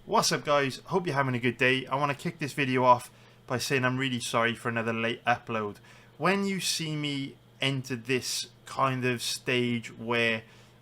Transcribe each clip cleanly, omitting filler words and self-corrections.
What's up guys, hope you're having a good day. I want to kick this video off by saying I'm really sorry for another late upload. When you see me enter this kind of stage where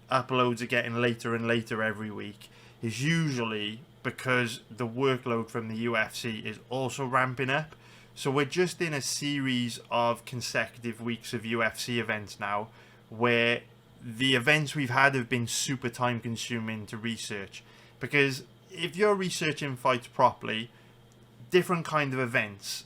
uploads are getting later and later every week, is usually because the workload from the UFC is also ramping up. So we're just in a series of consecutive weeks of UFC events now where the events we've had have been super time consuming to research, because if you're researching fights properly, different kind of events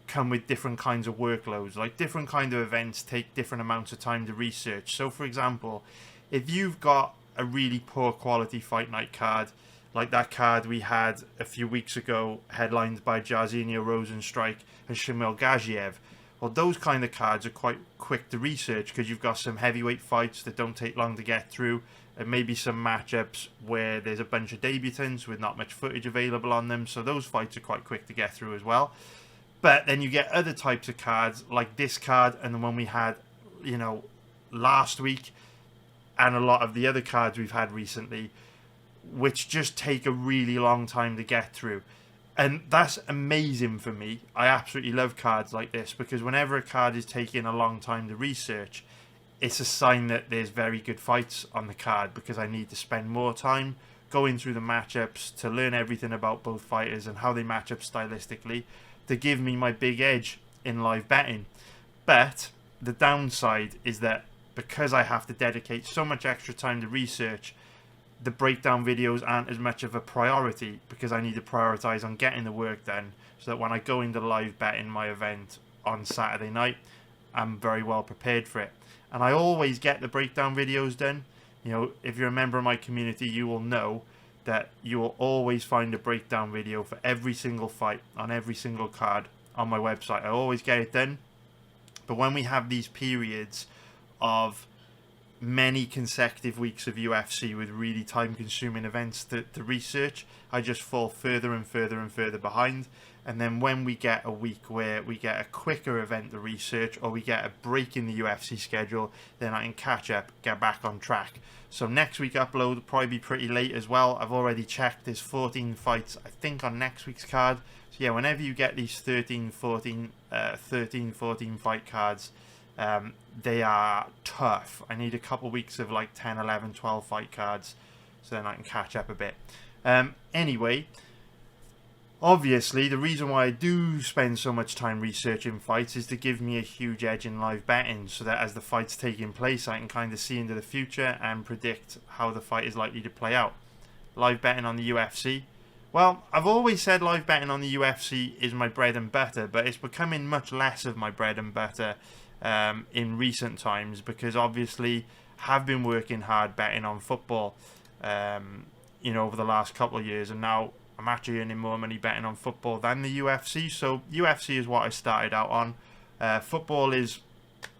come with different kinds of workloads. Like different kind of events take different amounts of time to research. So for example, if you've got a really poor quality fight night card, like that card we had a few weeks ago headlined by Jairzinho Rozenstruik and Shamil Gaziev, well, those kind of cards are quite quick to research because you've got some heavyweight fights that don't take long to get through, and maybe some matchups where there's a bunch of debutants with not much footage available on them, so those fights are quite quick to get through as well. But then you get other types of cards like this card and the one we had, last week, and a lot of the other cards we've had recently, which just take a really long time to get through. And that's amazing for me. I absolutely love cards like this, because whenever a card is taking a long time to research, it's a sign that there's very good fights on the card, because I need to spend more time going through the matchups to learn everything about both fighters and how they match up stylistically to give me my big edge in live betting. But the downside is that because I have to dedicate so much extra time to research, the breakdown videos aren't as much of a priority, because I need to prioritize on getting the work done so that when I go into live betting my event on Saturday night, I'm very well prepared for it. And I always get the breakdown videos done. If you're a member of my community, you will know that you will always find a breakdown video for every single fight on every single card on my website. I always get it done. But when we have these periods of many consecutive weeks of UFC with really time-consuming events to research, I just fall further and further and further behind. And then when we get a week where we get a quicker event to research, or we get a break in the UFC schedule, then I can catch up, get back on track. So next week upload will probably be pretty late as well. I've already checked, there's 14 fights I think on next week's card. So yeah, whenever you get these 13, 14 fight cards, they are tough. I need a couple weeks of like 10, 11, 12 fight cards, so then I can catch up a bit. Anyway, obviously the reason why I do spend so much time researching fights is to give me a huge edge in live betting, so that as the fight's taking place I can kind of see into the future and predict how the fight is likely to play out. Live betting on the UFC, well, I've always said live betting on the UFC is my bread and butter, but it's becoming much less of my bread and butter in recent times, because obviously have been working hard betting on football over the last couple of years, and now I'm actually earning more money betting on football than the UFC. So UFC is what I started out on. Football is,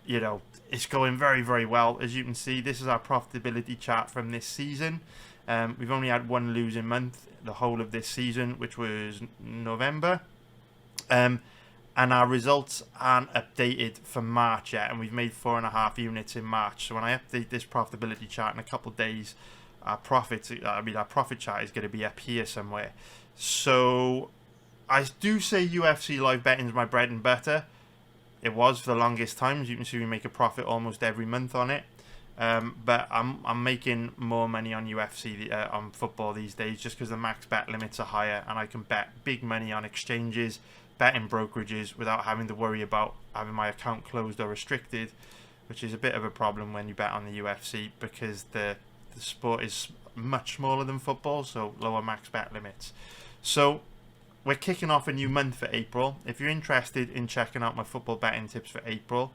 it's going very, very well. As you can see, this is our profitability chart from this season. We've only had one losing month the whole of this season, which was November. And our results aren't updated for March yet, and we've made 4.5 units in March. So when I update this profitability chart in a couple of days, our profit chart is going to be up here somewhere. So I do say UFC live betting is my bread and butter. It was for the longest time. As you can see, we make a profit almost every month on it. But I'm making more money on UFC on football these days, just because the max bet limits are higher, and I can bet big money on exchanges, betting brokerages, without having to worry about having my account closed or restricted, which is a bit of a problem when you bet on the UFC, because the sport is much smaller than football, so lower max bet limits. So we're kicking off a new month for April. If you're interested in checking out my football betting tips for April,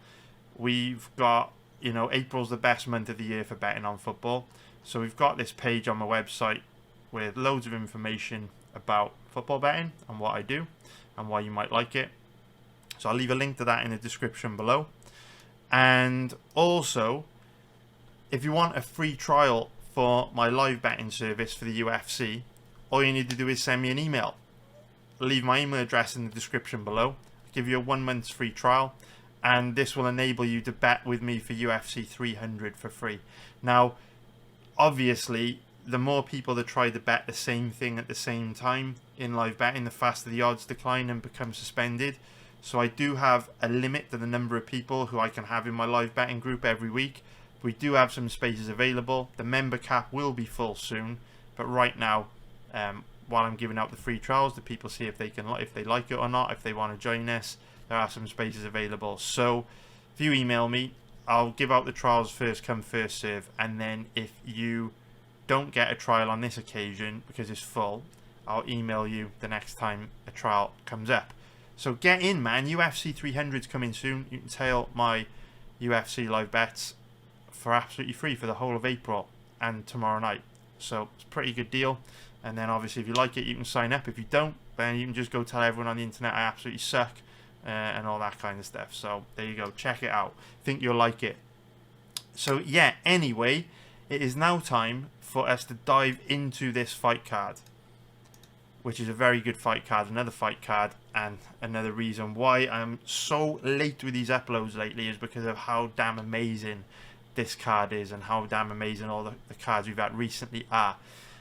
we've got, April's the best month of the year for betting on football. So we've got this page on my website with loads of information about football betting and what I do and why you might like it. So I'll leave a link to that in the description below. And also, if you want a free trial for my live betting service for the UFC, all you need to do is send me an email. Leave my email address in the description below. I'll give you a 1 month's free trial, and this will enable you to bet with me for UFC 300 for free. Now, obviously, the more people that try to bet the same thing at the same time in live betting, the faster the odds decline and become suspended. So I do have a limit to the number of people who I can have in my live betting group every week. We do have some spaces available. The member cap will be full soon, but right now, while I'm giving out the free trials, the people see if they like it or not, if they want to join us. There are some spaces available. So if you email me, I'll give out the trials first come first serve, and then if you don't get a trial on this occasion because it's full, I'll email you the next time a trial comes up. So get in, man. UFC 300's coming soon. You can tail my UFC live bets for absolutely free for the whole of April and tomorrow night. So it's a pretty good deal. And then obviously if you like it, you can sign up. If you don't, then you can just go tell everyone on the internet I absolutely suck and all that kind of stuff. So there you go. Check it out. Think you'll like it. So yeah, anyway, it is now time for us to dive into this fight card, which is a very good fight card, another fight card, and another reason why I'm so late with these uploads lately is because of how damn amazing this card is and how damn amazing all the cards we've had recently are.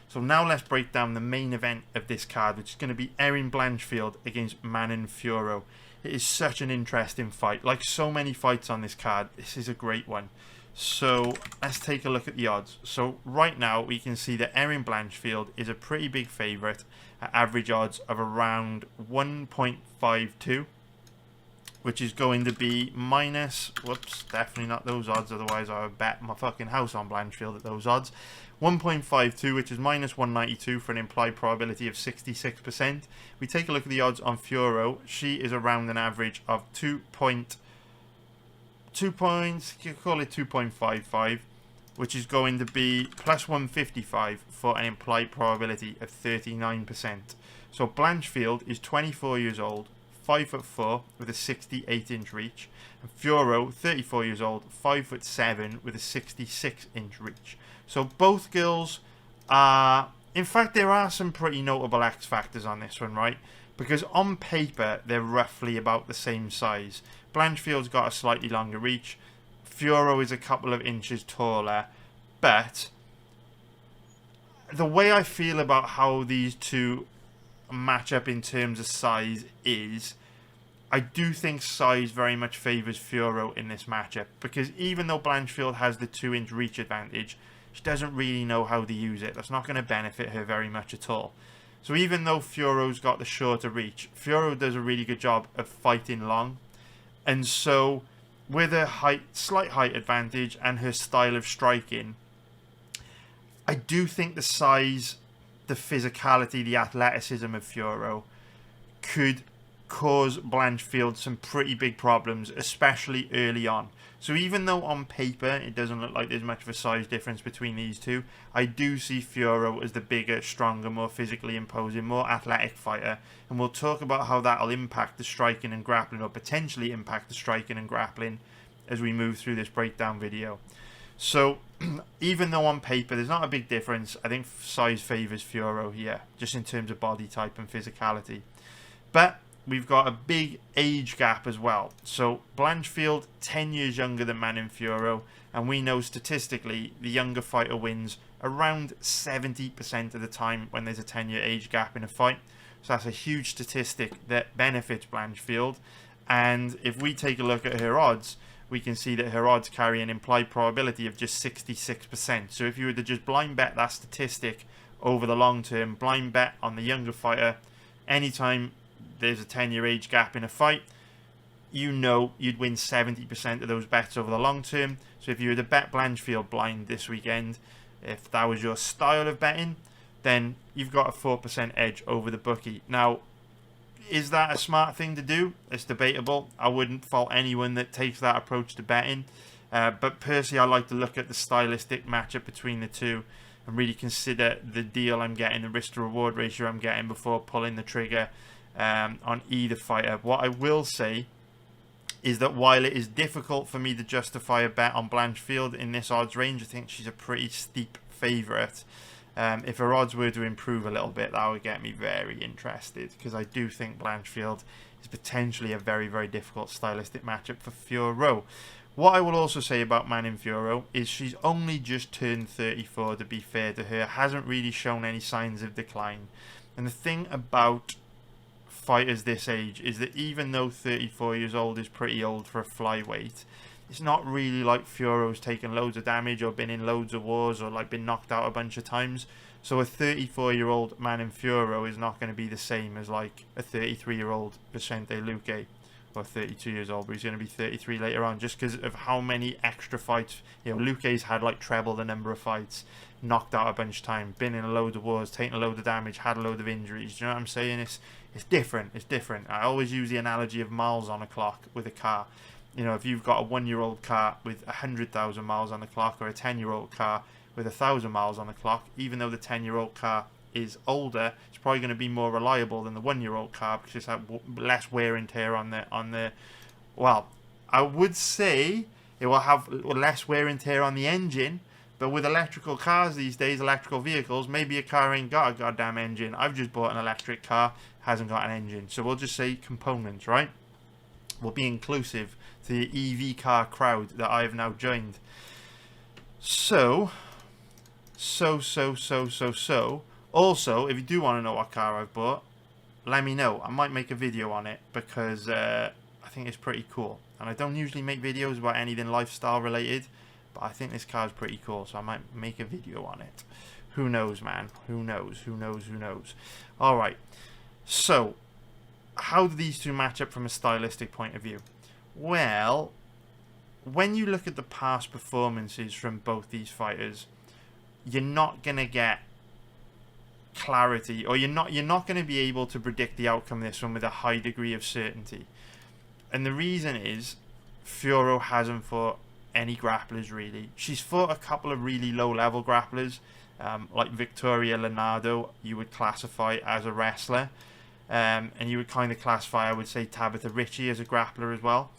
So now let's break down the main event of this card, which is going to be Fiorot Blanchfield against Manon Fiorot. It is such an interesting fight. Like so many fights on this card, this is a great one. So let's take a look at the odds. So right now we can see that Fiorot Blanchfield is a pretty big favourite at average odds of around 1.52, which is going to be minus, whoops, definitely not those odds, otherwise I would bet my fucking house on Blanchfield at those odds. 1.52, which is minus 192 for an implied probability of 66%. We take a look at the odds on Fiorot. She is around an average of 2.55, which is going to be plus 155 for an implied probability of 39%. So Blanchfield is 24 years old, 5'4" with a 68-inch reach, and Fiorot, 34 years old, 5'7" with a 66-inch reach. So both girls are, in fact, there are some pretty notable X factors on this one, right? Because on paper, they're roughly about the same size. Blanchfield's got a slightly longer reach. Fiorot is a couple of inches taller. But the way I feel about how these two match up in terms of size is, I do think size very much favours Fiorot in this matchup. Because even though Blanchfield has the 2-inch reach advantage, she doesn't really know how to use it. That's not going to benefit her very much at all. So even though Fiorot's got the shorter reach, Fiorot does a really good job of fighting long. And so with her slight height advantage and her style of striking, I do think the size, the physicality, the athleticism of Fiorot could cause Blanchfield some pretty big problems, especially early on. So even though on paper it doesn't look like there's much of a size difference between these two, I do see Fiorot as the bigger, stronger, more physically imposing, more athletic fighter. And we'll talk about how that'll impact the striking and grappling, or potentially impact the striking and grappling as we move through this breakdown video. So even though on paper there's not a big difference, I think size favours Fiorot here, just in terms of body type and physicality. But we've got a big age gap as well. So Blanchfield, 10 years younger than Manon Fiorot, and we know statistically the younger fighter wins around 70% of the time when there's a 10-year age gap in a fight. So that's a huge statistic that benefits Blanchfield. And if we take a look at her odds, we can see that her odds carry an implied probability of just 66%. So if you were to just blind bet that statistic over the long term, blind bet on the younger fighter, anytime there's a 10-year age gap in a fight, you know you'd win 70% of those bets over the long term. So if you were to bet Blanchfield blind this weekend, if that was your style of betting, then you've got a 4% edge over the bookie. Now, is that a smart thing to do? It's debatable. I wouldn't fault anyone that takes that approach to betting. But personally, I like to look at the stylistic matchup between the two and really consider the deal I'm getting, the risk to reward ratio I'm getting before pulling the trigger on either fighter. What I will say is that while it is difficult for me to justify a bet on Blanchfield in this odds range, I think she's a pretty steep favourite. If her odds were to improve a little bit, that would get me very interested, because I do think Blanchfield is potentially a very, very difficult stylistic matchup for Fiorot. What I will also say about Manon Fiorot is she's only just turned 34, to be fair to her. Hasn't really shown any signs of decline. And the thing about fighters this age is that even though 34 years old is pretty old for a flyweight, it's not really like Fiorot's taken loads of damage or been in loads of wars or like been knocked out a bunch of times. So a 34-year-old Manon Fiorot is not going to be the same as like a 33-year-old Vicente Luque, or 32 years old, but he's going to be 33 later on, just because of how many extra fights. You know, Luque's had like treble the number of fights, knocked out a bunch of time, been in a load of wars, taken a load of damage, had a load of injuries. Do you know what I'm saying? It's different. It's different. I always use the analogy of miles on a clock with a car. You know, if you've got a 1-year-old car with 100,000 miles on the clock, or a 10-year-old car with 1,000 miles on the clock, even though the 10-year-old car is older, it's probably going to be more reliable than the 1-year-old car because it's had less wear and tear on the. Well, I would say it will have less wear and tear on the engine. But with electrical cars these days, electrical vehicles, maybe a car ain't got a goddamn engine. I've just bought an electric car, hasn't got an engine. So we'll just say components, right? We'll be inclusive to the EV car crowd that I have now joined. So. Also, if you do want to know what car I've bought, let me know. I might make a video on it because I think it's pretty cool. And I don't usually make videos about anything lifestyle related, but I think this car is pretty cool, so I might make a video on it. Who knows, man? Who knows? Who knows? Who knows? Alright, so how do these two match up from a stylistic point of view? Well, when you look at the past performances from both these fighters, you're not going to get clarity, or you're not going to be able to predict the outcome of this one with a high degree of certainty. And the reason is Fiorot hasn't fought any grapplers really. She's fought a couple of really low level grapplers, like Victoria Leonardo you would classify as a wrestler, and you would kind of classify, I would say, Tabitha Ricci as a grappler as well.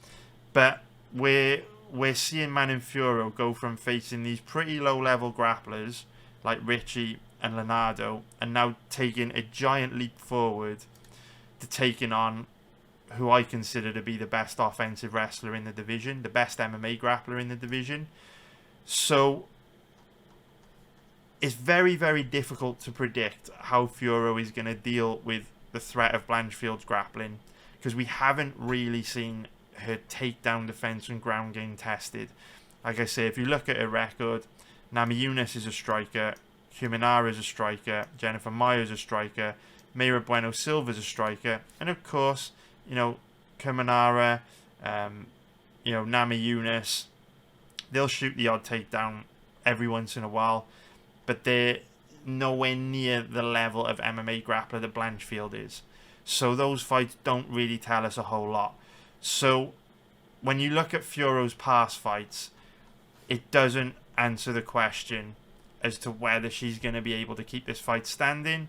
But we're seeing Manon Fiorot go from facing these pretty low level grapplers like Ricci and Leonardo, and now taking a giant leap forward to taking on who I consider to be the best offensive wrestler in the division, the best MMA grappler in the division. So it's very, very difficult to predict how Fiorot is going to deal with the threat of Blanchfield's grappling, because we haven't really seen her takedown defense and ground game tested. Like I say, if you look at her record, Nami Yunus is a striker, Humanara is a striker, Jennifer Maia is a striker, Mayra Bueno Silva is a striker, and of course, you know, Humanara, you know, Nami Yunus, they'll shoot the odd takedown every once in a while, but they're nowhere near the level of MMA grappler that Blanchfield is. So those fights don't really tell us a whole lot. So when you look at Fiorot's past fights, it doesn't answer the question as to whether she's going to be able to keep this fight standing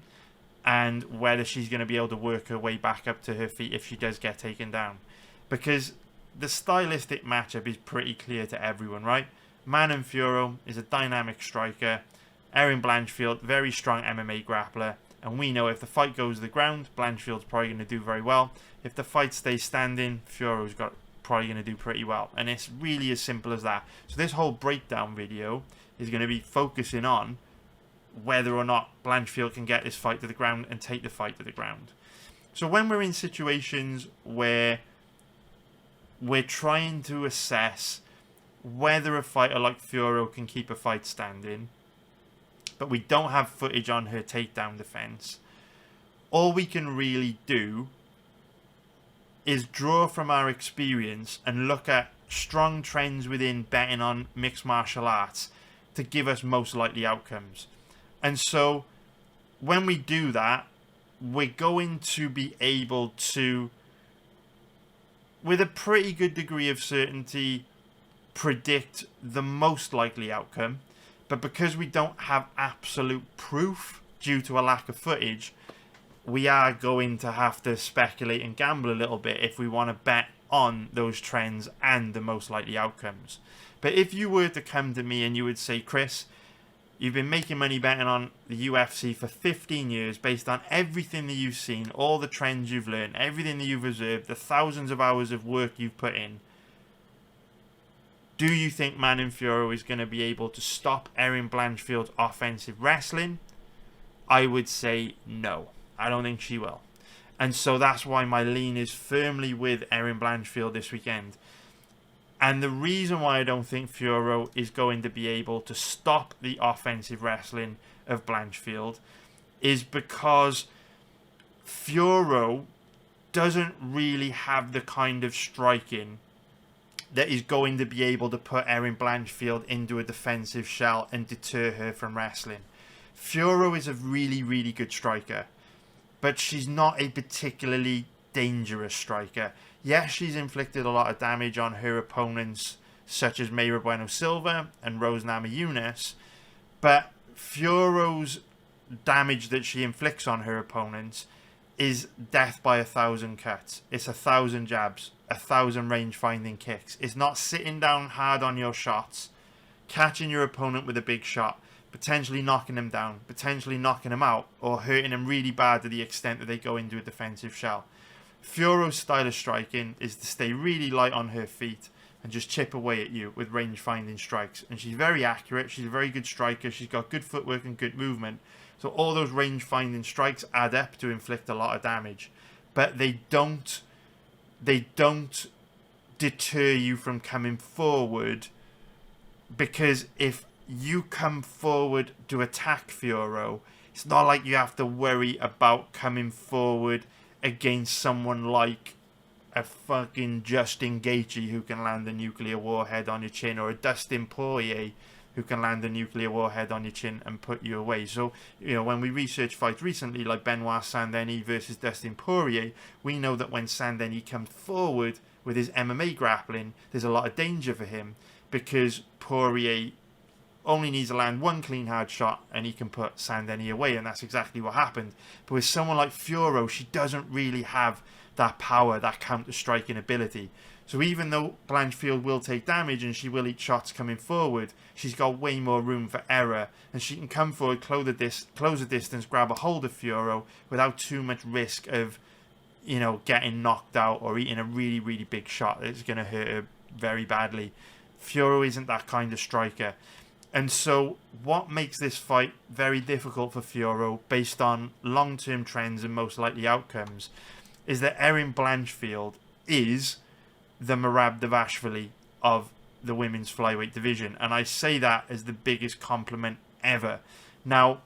and whether she's going to be able to work her way back up to her feet if she does get taken down. Because the stylistic matchup is pretty clear to everyone, right? Manon Fiorot is a dynamic striker. Erin Blanchfield, very strong MMA grappler. And we know if the fight goes to the ground, Blanchfield's probably going to do very well. If the fight stays standing, Fiorot's probably going to do pretty well. And it's really as simple as that. So this whole breakdown video is going to be focusing on whether or not Blanchfield can get this fight to the ground and take the fight to the ground. So when we're in situations where we're trying to assess whether a fighter like Fiorot can keep a fight standing, but we don't have footage on her takedown defense, all we can really do is draw from our experience and look at strong trends within betting on mixed martial arts to give us most likely outcomes. And so when we do that, we're going to be able to, with a pretty good degree of certainty, predict the most likely outcome. But because we don't have absolute proof due to a lack of footage, we are going to have to speculate and gamble a little bit if we want to bet on those trends and the most likely outcomes. But if you were to come to me and you would say, Chris, you've been making money betting on the UFC for 15 years based on everything that you've seen, all the trends you've learned, everything that you've observed, the thousands of hours of work you've put in, Do you think Manon Fiorot is going to be able to stop Erin Blanchfield's offensive wrestling? I would say no. I don't think she will. And so that's why my lean is firmly with Erin Blanchfield this weekend. And the reason why I don't think Fiorot is going to be able to stop the offensive wrestling of Blanchfield is because Fiorot doesn't really have the kind of striking that is going to be able to put Erin Blanchfield into a defensive shell and deter her from wrestling. Fiorot is a really, really good striker, but she's not a particularly dangerous striker. Yes, she's inflicted a lot of damage on her opponents, such as Mayra Bueno Silva and Rose Namajunas, but Fiorot's damage that she inflicts on her opponents is death by 1,000 cuts. It's 1,000 jabs, 1,000 range-finding kicks. It's not sitting down hard on your shots, catching your opponent with a big shot, potentially knocking them down, potentially knocking them out, or hurting them really bad to the extent that they go into a defensive shell. Fiorot's style of striking is to stay really light on her feet and just chip away at you with range-finding strikes. And she's very accurate. She's a very good striker. She's got good footwork and good movement. So all those range-finding strikes add up to inflict a lot of damage. But they don't deter you from coming forward, because if you come forward to attack Fiorot, it's not like you have to worry about coming forward against someone like a fucking Justin Gaethje who can land a nuclear warhead on your chin, or a Dustin Poirier who can land a nuclear warhead on your chin and put you away. So, you know, when we research fights recently like Benoit Saint-Denis versus Dustin Poirier, we know that when Saint-Denis comes forward with his MMA grappling, there's a lot of danger for him, because Poirier only needs to land one clean hard shot and he can put Saint-Denis away, and that's exactly what happened. But with someone like Fiorot, she doesn't really have that power, that counter-striking ability. So even though Blanchfield will take damage and she will eat shots coming forward, she's got way more room for error, and she can come forward, close the distance, grab a hold of Fiorot without too much risk of, you know, getting knocked out or eating a really, really big shot that's going to hurt her very badly. Fiorot isn't that kind of striker. And so what makes this fight very difficult for Fiorot, based on long-term trends and most likely outcomes, is that Erin Blanchfield is the Merab Dvalishvili of the women's flyweight division. And I say that as the biggest compliment ever. Now,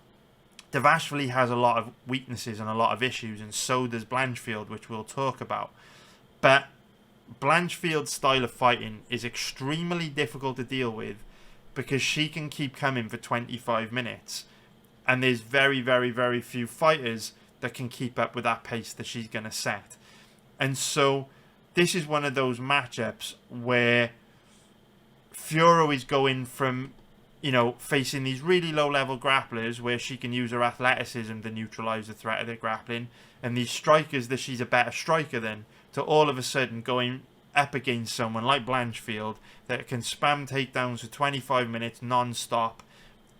Dvalishvili has a lot of weaknesses and a lot of issues, and so does Blanchfield, which we'll talk about. But Blanchfield's style of fighting is extremely difficult to deal with, because she can keep coming for 25 minutes. And there's very, very, very few fighters that can keep up with that pace that she's going to set. And so this is one of those matchups where Fiorot is going from, you know, facing these really low-level grapplers where she can use her athleticism to neutralise the threat of their grappling, and these strikers that she's a better striker than, to all of a sudden going up against someone like Blanchfield that can spam takedowns for 25 minutes non-stop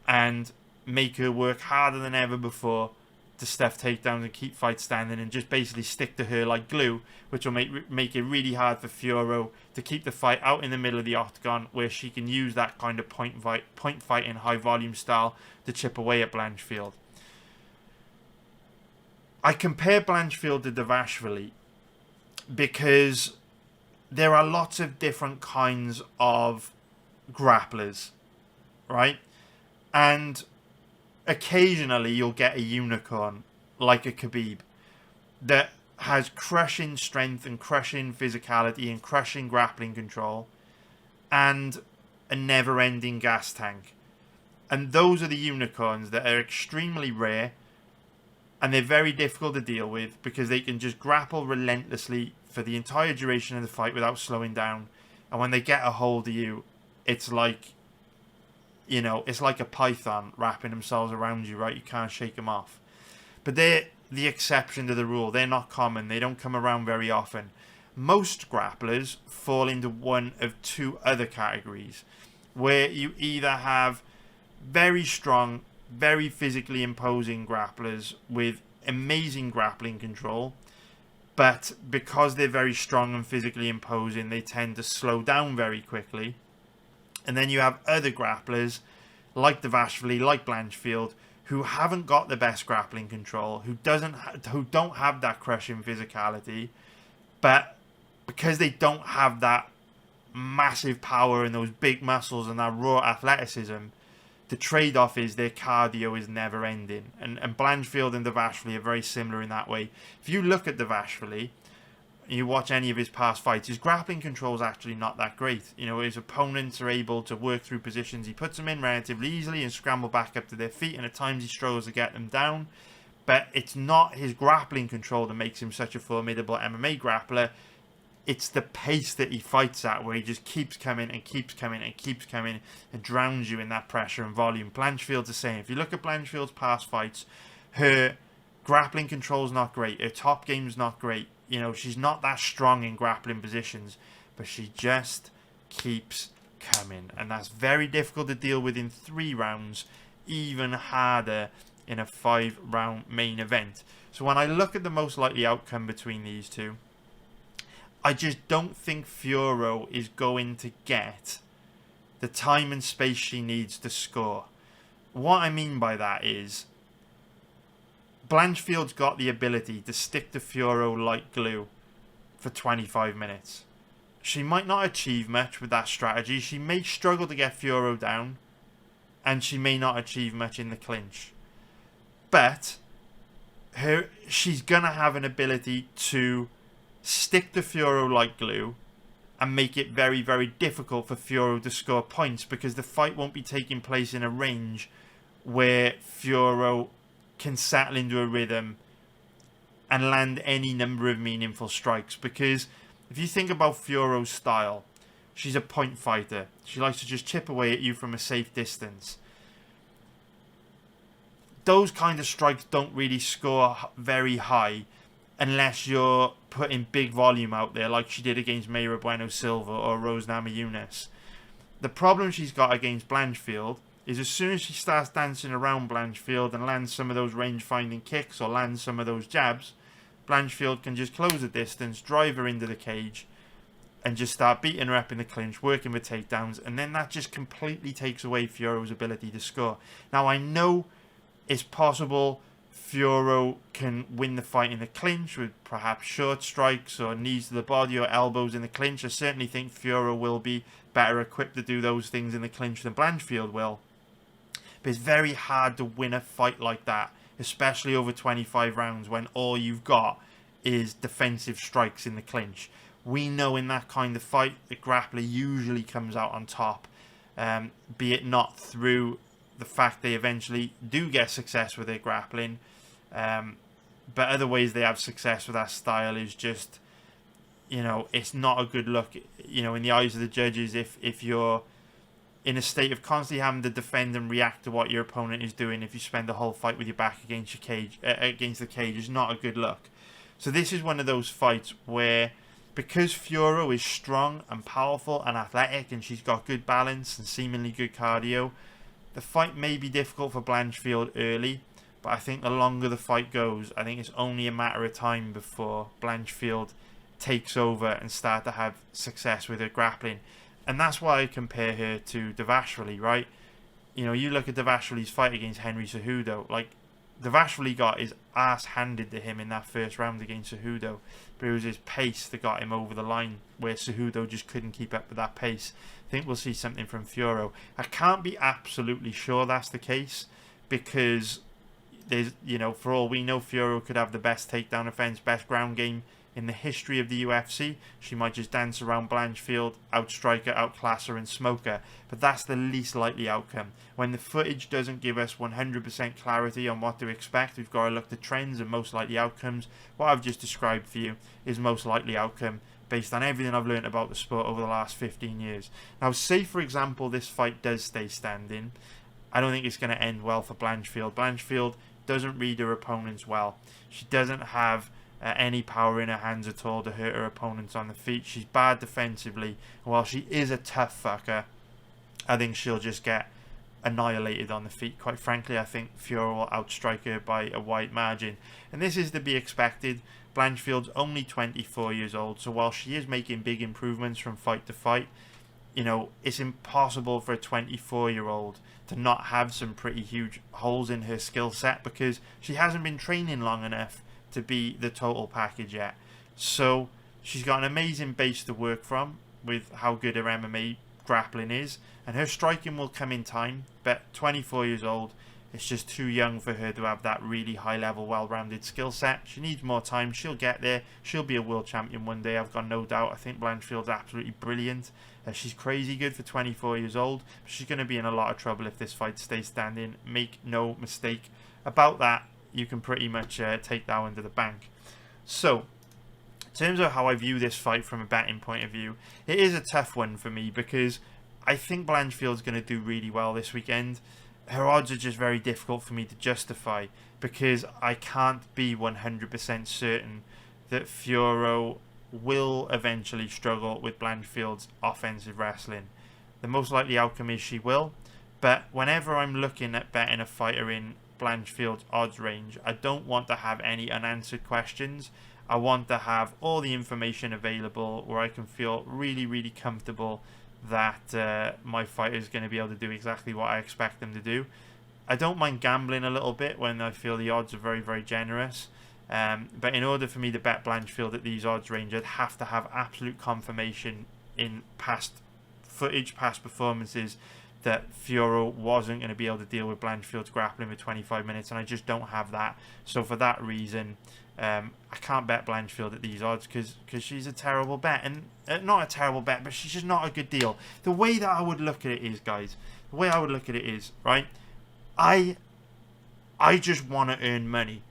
and make her work harder than ever before to stuff takedowns and keep fights standing, and just basically stick to her like glue, which will make it really hard for Fiorot to keep the fight out in the middle of the octagon, where she can use that kind of point fighting, high volume style to chip away at Blanchfield. I compare Blanchfield to Dvalishvili because there are lots of different kinds of grapplers, right? And occasionally you'll get a unicorn like a Khabib that has crushing strength and crushing physicality and crushing grappling control and a never-ending gas tank. And those are the unicorns that are extremely rare, and they're very difficult to deal with because they can just grapple relentlessly for the entire duration of the fight without slowing down. And when they get a hold of you, it's like, you know, it's like a python wrapping themselves around you, right? You can't shake them off. But they're the exception to the rule. They're not common. They don't come around very often. Most grapplers fall into one of two other categories, where you either have very strong, very physically imposing grapplers with amazing grappling control, but because they're very strong and physically imposing, they tend to slow down very quickly. And then you have other grapplers like Dvalishvili, like Blanchfield, who haven't got the best grappling control, who don't have that crushing physicality, but because they don't have that massive power and those big muscles and that raw athleticism, the trade-off is their cardio is never ending. And Blanchfield and Dvalishvili are very similar in that way. If you look at Dvalishvili, you watch any of his past fights, his grappling control is actually not that great. You know, his opponents are able to work through positions. He puts them in relatively easily and scramble back up to their feet, and at times he struggles to get them down. But it's not his grappling control that makes him such a formidable MMA grappler. It's the pace that he fights at, where he just keeps coming and keeps coming and keeps coming and drowns you in that pressure and volume. Blanchfield's the same. If you look at Blanchfield's past fights, her grappling control's not great. Her top game's not great. You know, she's not that strong in grappling positions, but she just keeps coming. And that's very difficult to deal with in 3 rounds, even harder in a 5-round main event. So when I look at the most likely outcome between these two, I just don't think Fiorot is going to get the time and space she needs to score. What I mean by that is, Blanchfield's got the ability to stick to Fiorot like glue for 25 minutes. She might not achieve much with that strategy. She may struggle to get Fiorot down, and she may not achieve much in the clinch. But she's going to have an ability to stick to Fiorot like glue and make it very, very difficult for Fiorot to score points, because the fight won't be taking place in a range where Fiorot can settle into a rhythm and land any number of meaningful strikes. Because if you think about Fiorot's style, she's a point fighter. She likes to just chip away at you from a safe distance. Those kind of strikes don't really score very high unless you're putting big volume out there, like she did against Mayra Bueno Silva or Rose Namajunas. The problem she's got against Blanchfield is, as soon as she starts dancing around Blanchfield and lands some of those range-finding kicks or lands some of those jabs, Blanchfield can just close the distance, drive her into the cage, and just start beating her up in the clinch, working with takedowns, and then that just completely takes away Fiorot's ability to score. Now, I know it's possible Fiorot can win the fight in the clinch with perhaps short strikes or knees to the body or elbows in the clinch. I certainly think Fiorot will be better equipped to do those things in the clinch than Blanchfield will. But it's very hard to win a fight like that, especially over 25 rounds, when all you've got is defensive strikes in the clinch. We know in that kind of fight, the grappler usually comes out on top, be it not through the fact they eventually do get success with their grappling, but other ways they have success with that style is just, you know, it's not a good look, you know, in the eyes of the judges. If you're in a state of constantly having to defend and react to what your opponent is doing, if you spend the whole fight with your back against your cage, against the cage, is not a good look. So this is one of those fights where, because Fiorot is strong and powerful and athletic, and she's got good balance and seemingly good cardio, the fight may be difficult for Blanchfield early, but I think the longer the fight goes, I think it's only a matter of time before Blanchfield takes over and start to have success with her grappling. And that's why I compare her to Dvalishvili, right? You know, you look at Dvalishvili's fight against Henry Cejudo, like, Dvalishvili got his ass handed to him in that first round against Cejudo, but it was his pace that got him over the line, where Cejudo just couldn't keep up with that pace. I think we'll see something from Fiorot. I can't be absolutely sure that's the case, because there's, you know, for all we know, Fiorot could have the best takedown offense, best ground game in the history of the UFC. She might just dance around Blanchfield, outstrike her, outclass her and smoke her. But that's the least likely outcome. When the footage doesn't give us 100% clarity on what to expect, we've got to look to trends and most likely outcomes. What I've just described for you is most likely outcome based on everything I've learned about the sport over the last 15 years. Now, say for example this fight does stay standing, I don't think it's going to end well for Blanchfield. Blanchfield doesn't read her opponents well. She doesn't have any power in her hands at all to hurt her opponents on the feet. She's bad defensively. While she is a tough fucker, I think she'll just get annihilated on the feet. Quite frankly, I think Fiorot will outstrike her by a wide margin. And this is to be expected. Blanchfield's only 24 years old, so while she is making big improvements from fight to fight, you know, it's impossible for a 24-year-old to not have some pretty huge holes in her skill set because she hasn't been training long enough to be the total package yet. So she's got an amazing base to work from with how good her MMA grappling is, and her striking will come in time, but 24 years old, it's just too young for her to have that really high level, well-rounded skill set. She needs more time. She'll get there. She'll be a world champion one day, I've got no doubt. I think Blanchfield's absolutely brilliant. She's crazy good for 24 years old, but she's going to be in a lot of trouble if this fight stays standing. Make no mistake about that. You can pretty much take that one to the bank. So, in terms of how I view this fight from a betting point of view, it is a tough one for me because I think Blanchfield's going to do really well this weekend. Her odds are just very difficult for me to justify because I can't be 100% certain that Fiorot will eventually struggle with Blanchfield's offensive wrestling. The most likely outcome is she will, but whenever I'm looking at betting a fighter in Blanchfield's odds range, I don't want to have any unanswered questions. I want to have all the information available where I can feel really, really comfortable that my fighter is going to be able to do exactly what I expect them to do. I don't mind gambling a little bit when I feel the odds are very, very generous. But in order for me to bet Blanchfield at these odds range, I'd have to have absolute confirmation in past footage, past performances, that Fiorot wasn't going to be able to deal with Blanchfield's grappling for 25 minutes, and I just don't have that. So for that reason, I can't bet Blanchfield at these odds because she's a terrible bet. And not a terrible bet, but she's just not a good deal. The way that I would look at it is, guys, the way I would look at it is, right, I just want to earn money,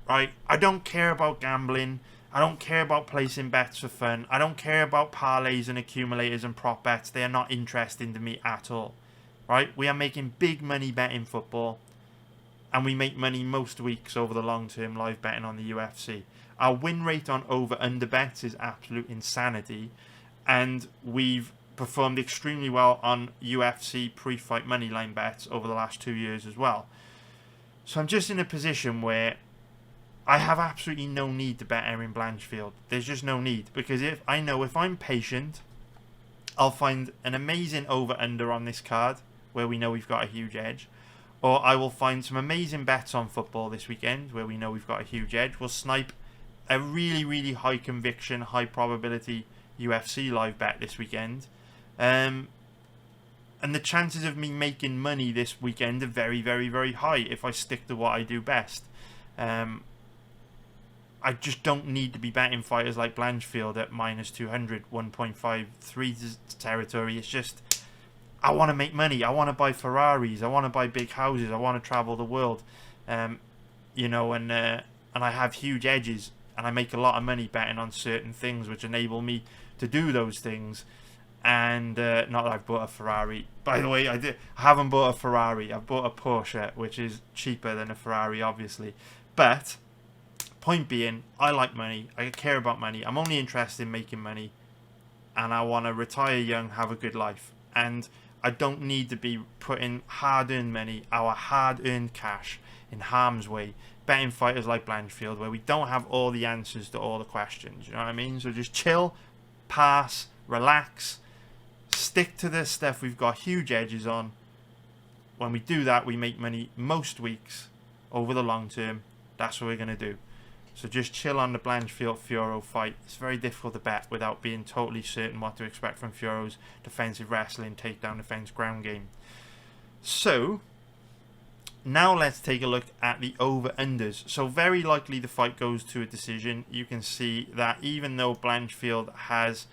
right? I don't care about gambling. I don't care about placing bets for fun. I don't care about parlays and accumulators and prop bets. They are not interesting to me at all, right? We are making big money betting football, and we make money most weeks over the long term live betting on the UFC. Our win rate on over-under bets is absolute insanity, and we've performed extremely well on UFC pre-fight moneyline bets over the last 2 years as well. So I'm just in a position where I have absolutely no need to bet Erin Blanchfield. There's just no need, because if I'm patient, I'll find an amazing over-under on this card where we know we've got a huge edge. Or I will find some amazing bets on football this weekend where we know we've got a huge edge. We'll snipe a really, really high conviction, high probability UFC live bet this weekend. And the chances of me making money this weekend are very, very, very high if I stick to what I do best. I just don't need to be betting fighters like Blanchfield at minus 200, 1.53 territory. It's just, I want to make money. I want to buy Ferraris. I want to buy big houses. I want to travel the world. You know, and I have huge edges, and I make a lot of money betting on certain things which enable me to do those things. And not that I've bought a Ferrari. By the way, I haven't bought a Ferrari. I've bought a Porsche, which is cheaper than a Ferrari, obviously. But point being, I like money. I care about money. I'm only interested in making money, and I want to retire young, have a good life. And I don't need to be putting hard-earned money, our hard-earned cash, in harm's way, betting fighters like Blanchfield, where we don't have all the answers to all the questions. You know what I mean? So just chill, pass, relax, stick to the stuff we've got huge edges on. When we do that, we make money most weeks over the long term. That's what we're going to do. So just chill on the Blanchfield-Fiorot fight. It's very difficult to bet without being totally certain what to expect from Fiorot's defensive wrestling, takedown defense, ground game. So now let's take a look at the over-unders. So very likely the fight goes to a decision. You can see that even though Blanchfield has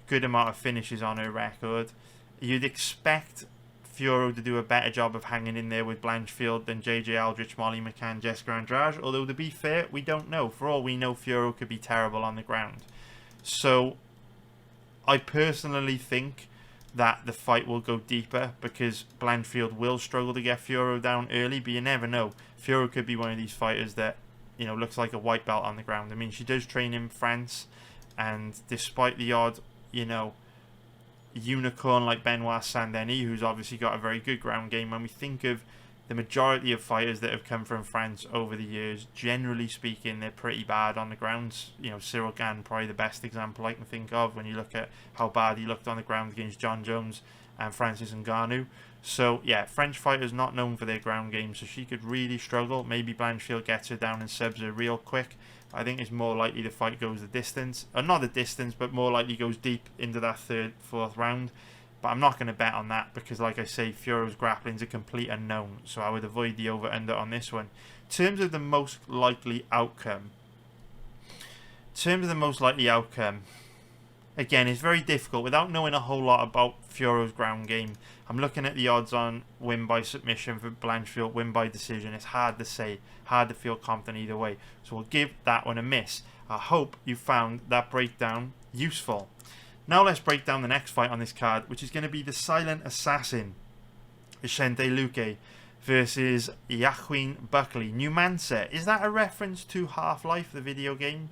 a good amount of finishes on her record, you'd expect Fiorot to do a better job of hanging in there with Blanchfield than JJ Aldrich, Molly McCann, Jessica Andrade. Although, to be fair, we don't know. For all we know, Fiorot could be terrible on the ground. So I personally think that the fight will go deeper because Blanchfield will struggle to get Fiorot down early, but you never know. Fiorot could be one of these fighters that, you know, looks like a white belt on the ground. I mean, she does train in France, and despite the odd, you know, unicorn like Benoit Saint-Denis, who's obviously got a very good ground game, when we think of the majority of fighters that have come from France over the years, generally speaking, they're pretty bad on the ground. You know, Cyril Gane, probably the best example I can think of when you look at how bad he looked on the ground against John Jones and Francis Ngannou. So, yeah, French fighters not known for their ground game, so she could really struggle. Maybe Blanchfield gets her down and subs her real quick. I think it's more likely the fight goes the distance. Or not the distance, but more likely goes deep into that third, fourth round. But I'm not going to bet on that because, like I say, Fiorot's grappling is a complete unknown. So I would avoid the over-under on this one. In terms of the most likely outcome, again, it's very difficult. Without knowing a whole lot about Fiorot's ground game, I'm looking at the odds on win by submission for Blanchfield, win by decision. It's hard to say, hard to feel confident either way. So we'll give that one a miss. I hope you found that breakdown useful. Now let's break down the next fight on this card, which is going to be the Silent Assassin, Vicente Luque, versus Joaquin Buckley. Numancia. Is that a reference to Half-Life, the video game?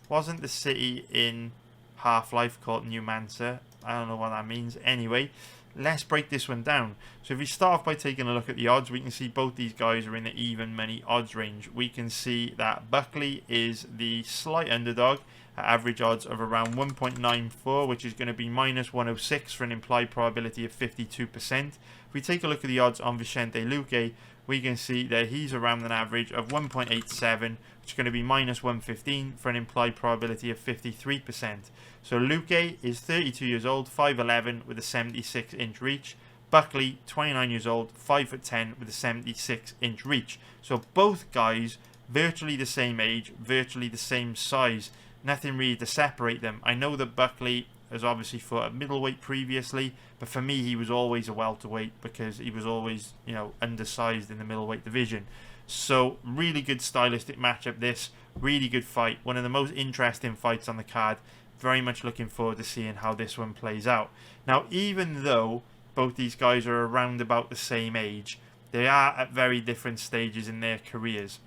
Wasn't the city in Half-Life called Numancia? I don't know what that means. Anyway, let's break this one down. So if we start off by taking a look at the odds, we can see both these guys are in the even money odds range. We can see that Buckley is the slight underdog at average odds of around 1.94, which is going to be minus 106 for an implied probability of 52%. If we take a look at the odds on Vicente Luque, we can see that he's around an average of 1.87, which is going to be minus 115 for an implied probability of 53%. So Luque is 32 years old, 5'11", with a 76-inch reach. Buckley, 29 years old, 5'10", with a 76-inch reach. So both guys virtually the same age, virtually the same size. Nothing really to separate them. I know that Buckley has obviously fought at middleweight previously, but for me he was always a welterweight because he was always, you know, undersized in the middleweight division. So really good stylistic matchup this, really good fight, one of the most interesting fights on the card. Very much looking forward to seeing how this one plays out. Now, even though both these guys are around about the same age, they are at very different stages in their careers.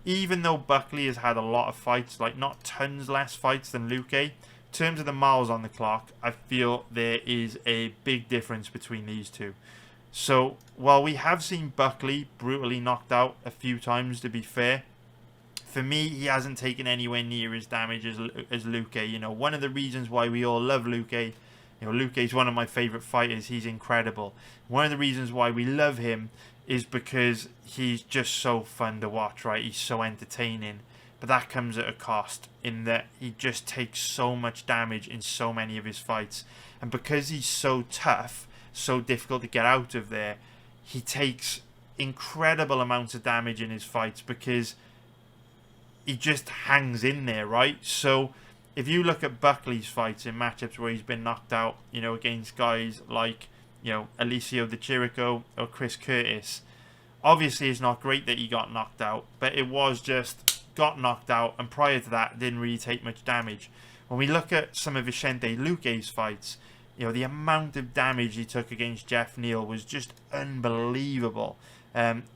Even though Buckley has had a lot of fights, like not tons less fights than Luque, in terms of the miles on the clock, I feel there is a big difference between these two. So, while we have seen Buckley brutally knocked out a few times, to be fair, for me, he hasn't taken anywhere near as damage as Luque. You know, one of the reasons why we all love Luque, you know, Luque is one of my favourite fighters. He's incredible. One of the reasons why we love him is because he's just so fun to watch, right? He's so entertaining. But that comes at a cost in that he just takes so much damage in so many of his fights. And because he's so tough, so difficult to get out of there, he takes incredible amounts of damage in his fights because he just hangs in there, right? So if you look at Buckley's fights in matchups where he's been knocked out, you know, against guys like, you know, Alicio Di Chirico or Chris Curtis, obviously it's not great that he got knocked out, but it was just got knocked out, and prior to that didn't really take much damage. When we look at some of Vicente Luque's fights, you know, the amount of damage he took against Jeff Neal was just unbelievable.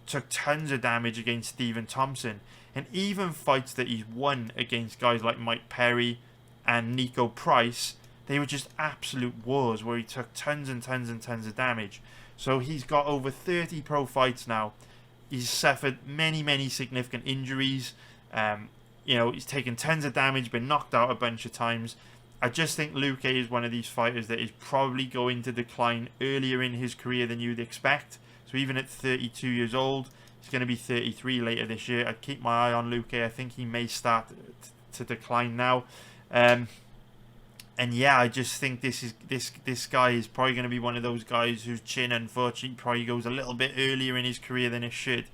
Took tons of damage against Stephen Thompson, and even fights that he's won against guys like Mike Perry and Nico Price, they were just absolute wars where he took tons and tons and tons of damage. So he's got over 30 pro fights now. He's suffered many, many significant injuries. You know, he's taken tons of damage, been knocked out a bunch of times. I just think Luque is one of these fighters that is probably going to decline earlier in his career than you'd expect. So even at 32 years old, he's going to be 33 later this year. I'd keep my eye on Luque. I think he may start to decline now. And yeah, I just think this guy is probably going to be one of those guys whose chin, unfortunately, probably goes a little bit earlier in his career than it should.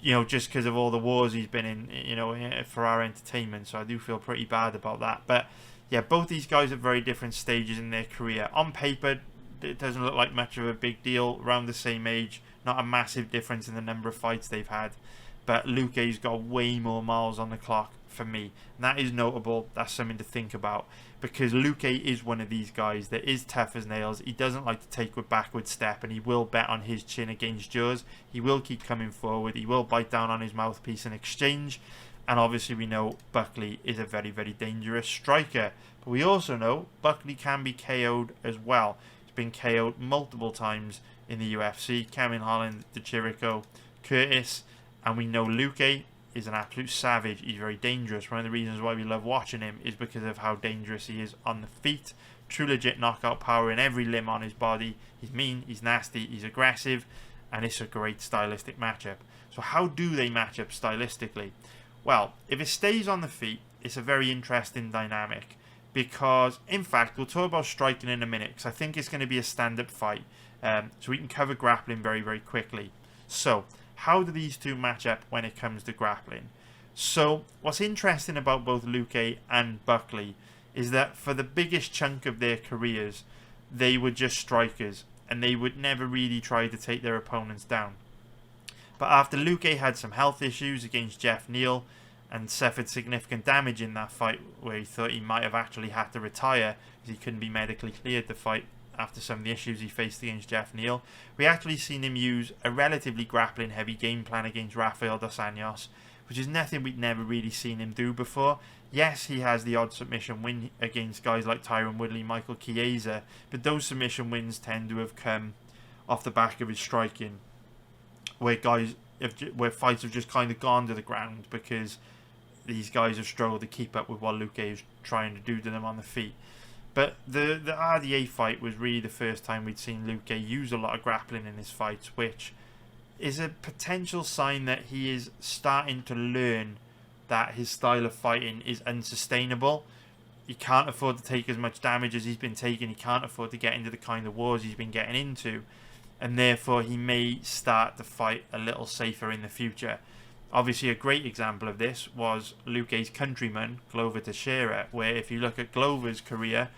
You know, just because of all the wars he's been in, you know, for our entertainment. So I do feel pretty bad about that. But yeah, both these guys are very different stages in their career. On paper, it doesn't look like much of a big deal. Around the same age, not a massive difference in the number of fights they've had. But Luque's got way more miles on the clock for me. And that is notable. That's something to think about. Because Luque is one of these guys that is tough as nails. He doesn't like to take a backward step, and he will bet on his chin against yours. He will keep coming forward. He will bite down on his mouthpiece in exchange. And obviously we know Buckley is a very, very dangerous striker. But we also know Buckley can be KO'd as well. He's been KO'd multiple times in the UFC. Kevin Holland, De Chirico, Curtis, and we know Luque is an absolute savage. He's very dangerous. One of the reasons why we love watching him is because of how dangerous he is on the feet. True legit knockout power in every limb on his body. He's mean, he's nasty, he's aggressive, and it's a great stylistic matchup. So how do they match up stylistically? Well, if it stays on the feet, it's a very interesting dynamic. Because, in fact, we'll talk about striking in a minute, because I think it's going to be a stand-up fight. So we can cover grappling very, very quickly. So, how do these two match up when it comes to grappling? So, what's interesting about both Luque and Buckley is that for the biggest chunk of their careers, they were just strikers, and they would never really try to take their opponents down. But after Luque had some health issues against Jeff Neal and suffered significant damage in that fight, where he thought he might have actually had to retire because he couldn't be medically cleared to fight after some of the issues he faced against Jeff Neal, we actually seen him use a relatively grappling heavy game plan against Rafael dos Anjos, which is nothing we'd never really seen him do before. Yes, he has the odd submission win against guys like Tyron Woodley, Michael Chiesa, but those submission wins tend to have come off the back of his striking, where fights have just kind of gone to the ground because these guys have struggled to keep up with what Luque is trying to do to them on the feet. But the RDA fight was really the first time we'd seen Luque use a lot of grappling in his fights, which is a potential sign that he is starting to learn that his style of fighting is unsustainable. He can't afford to take as much damage as he's been taking. He can't afford to get into the kind of wars he's been getting into. And therefore, he may start to fight a little safer in the future. Obviously, a great example of this was Luque's countryman, Glover Teixeira, where if you look at Glover's career,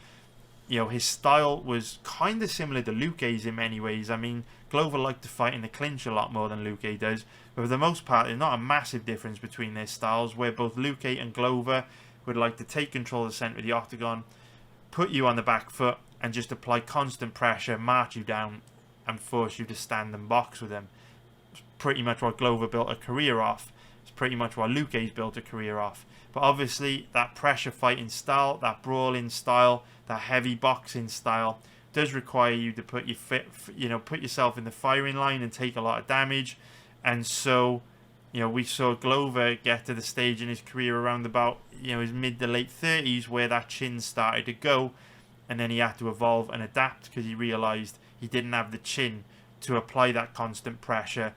you know, his style was kind of similar to Luque's in many ways. I mean, Glover liked to fight in the clinch a lot more than Luque does, but for the most part, there's not a massive difference between their styles, where both Luque and Glover would like to take control of the centre of the octagon, put you on the back foot, and just apply constant pressure, march you down, and force you to stand and box with them. It's pretty much what Glover built a career off. It's pretty much what Luque's built a career off. But obviously, that pressure fighting style, that brawling style, that heavy boxing style does require you to put yourself in the firing line and take a lot of damage. And so, we saw Glover get to the stage in his career around about, his mid to late 30s where that chin started to go, and then he had to evolve and adapt because he realised he didn't have the chin to apply that constant pressure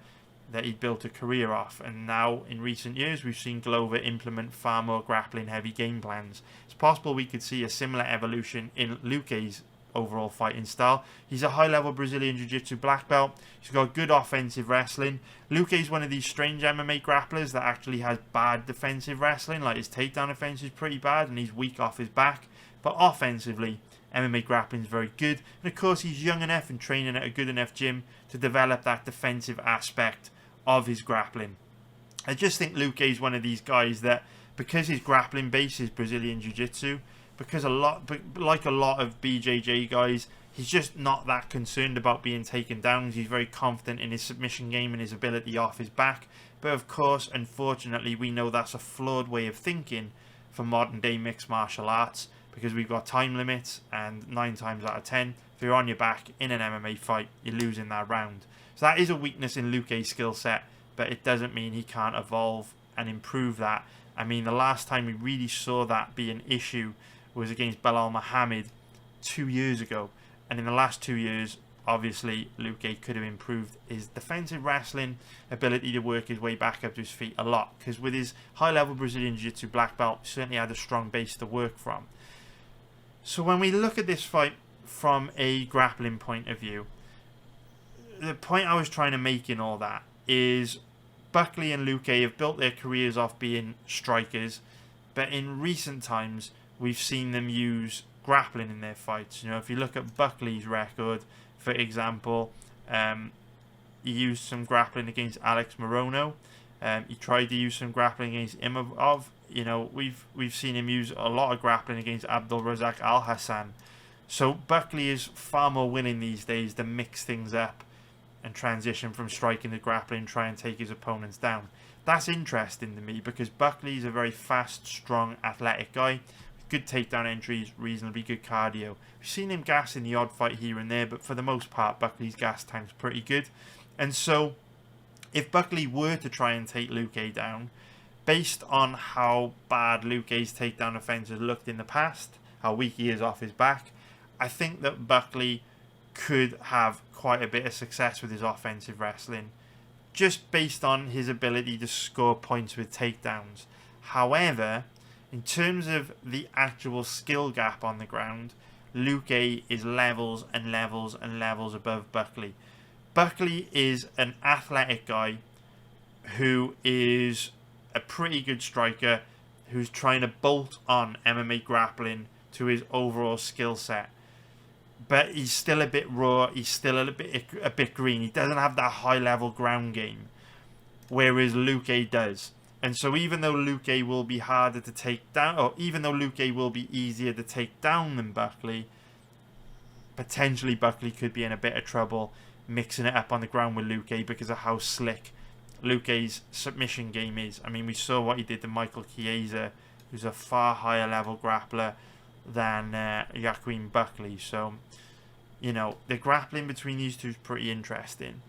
that he'd built a career off. And now, in recent years, we've seen Glover implement far more grappling heavy game plans. It's possible we could see a similar evolution in Luque's overall fighting style. He's a high-level Brazilian Jiu-Jitsu black belt. He's got good offensive wrestling. Luque's one of these strange MMA grapplers that actually has bad defensive wrestling. Like, his takedown offense is pretty bad and he's weak off his back. But offensively, MMA grappling is very good. And of course, he's young enough and training at a good enough gym to develop that defensive aspect of his grappling. I just think Luque is one of these guys that, because his grappling base is Brazilian Jiu-Jitsu, because like a lot of BJJ guys, he's just not that concerned about being taken down. He's very confident in his submission game and his ability off his back. But of course, unfortunately, we know that's a flawed way of thinking for modern day mixed martial arts, because we've got time limits, and 9 times out of 10, if you're on your back in an MMA fight, you're losing that round. So that is a weakness in Luque's skill set, but it doesn't mean he can't evolve and improve that. I mean, the last time we really saw that be an issue was against Belal Muhammad 2 years ago. And in the last 2 years, obviously, Luque could have improved his defensive wrestling ability to work his way back up to his feet a lot, because with his high-level Brazilian Jiu-Jitsu black belt, he certainly had a strong base to work from. So when we look at this fight from a grappling point of view, the point I was trying to make in all that is Buckley and Luque have built their careers off being strikers, but in recent times we've seen them use grappling in their fights. If you look at Buckley's record, for example, he used some grappling against Alex Morono. He tried to use some grappling against Imavov. We've seen him use a lot of grappling against Abdul Razak Al Hassan. So Buckley is far more willing these days to mix things up and transition from striking to grappling and try and take his opponents down. That's interesting to me because Buckley is a very fast, strong, athletic guy. good takedown entries, reasonably good cardio. We've seen him gas in the odd fight here and there, but for the most part, Buckley's gas tank's pretty good. And so, if Buckley were to try and take Luque down, based on how bad Luque's takedown offense has looked in the past, how weak he is off his back, I think that Buckley could have quite a bit of success with his offensive wrestling, just based on his ability to score points with takedowns. However, in terms of the actual skill gap on the ground, Luque is levels and levels and levels above Buckley. Buckley is an athletic guy who is a pretty good striker, who's trying to bolt on MMA grappling to his overall skill set. But he's still a bit raw, he's still a bit green. He doesn't have that high level ground game, whereas Luque does. And so even though Luque will be harder to take down, or even though Luque will be easier to take down than Buckley, potentially Buckley could be in a bit of trouble mixing it up on the ground with Luque because of how slick Luque's submission game is. I mean, we saw what he did to Michael Chiesa, who's a far higher level grappler than Joaquin Buckley. So, you know, the grappling between these two is pretty interesting.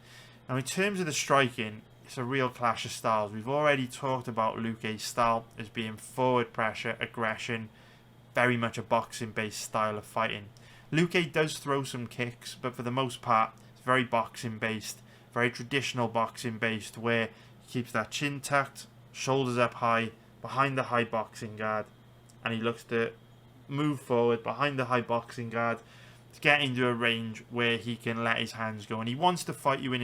Now, in terms of the striking, it's a real clash of styles. We've already talked about Luque's style as being forward pressure, aggression, very much a boxing-based style of fighting. Luque does throw some kicks, but for the most part, it's very boxing-based, very traditional boxing-based, where he keeps that chin tucked, shoulders up high, behind the high boxing guard, and he looks to move forward behind the high boxing guard to get into a range where he can let his hands go. And he wants to fight you in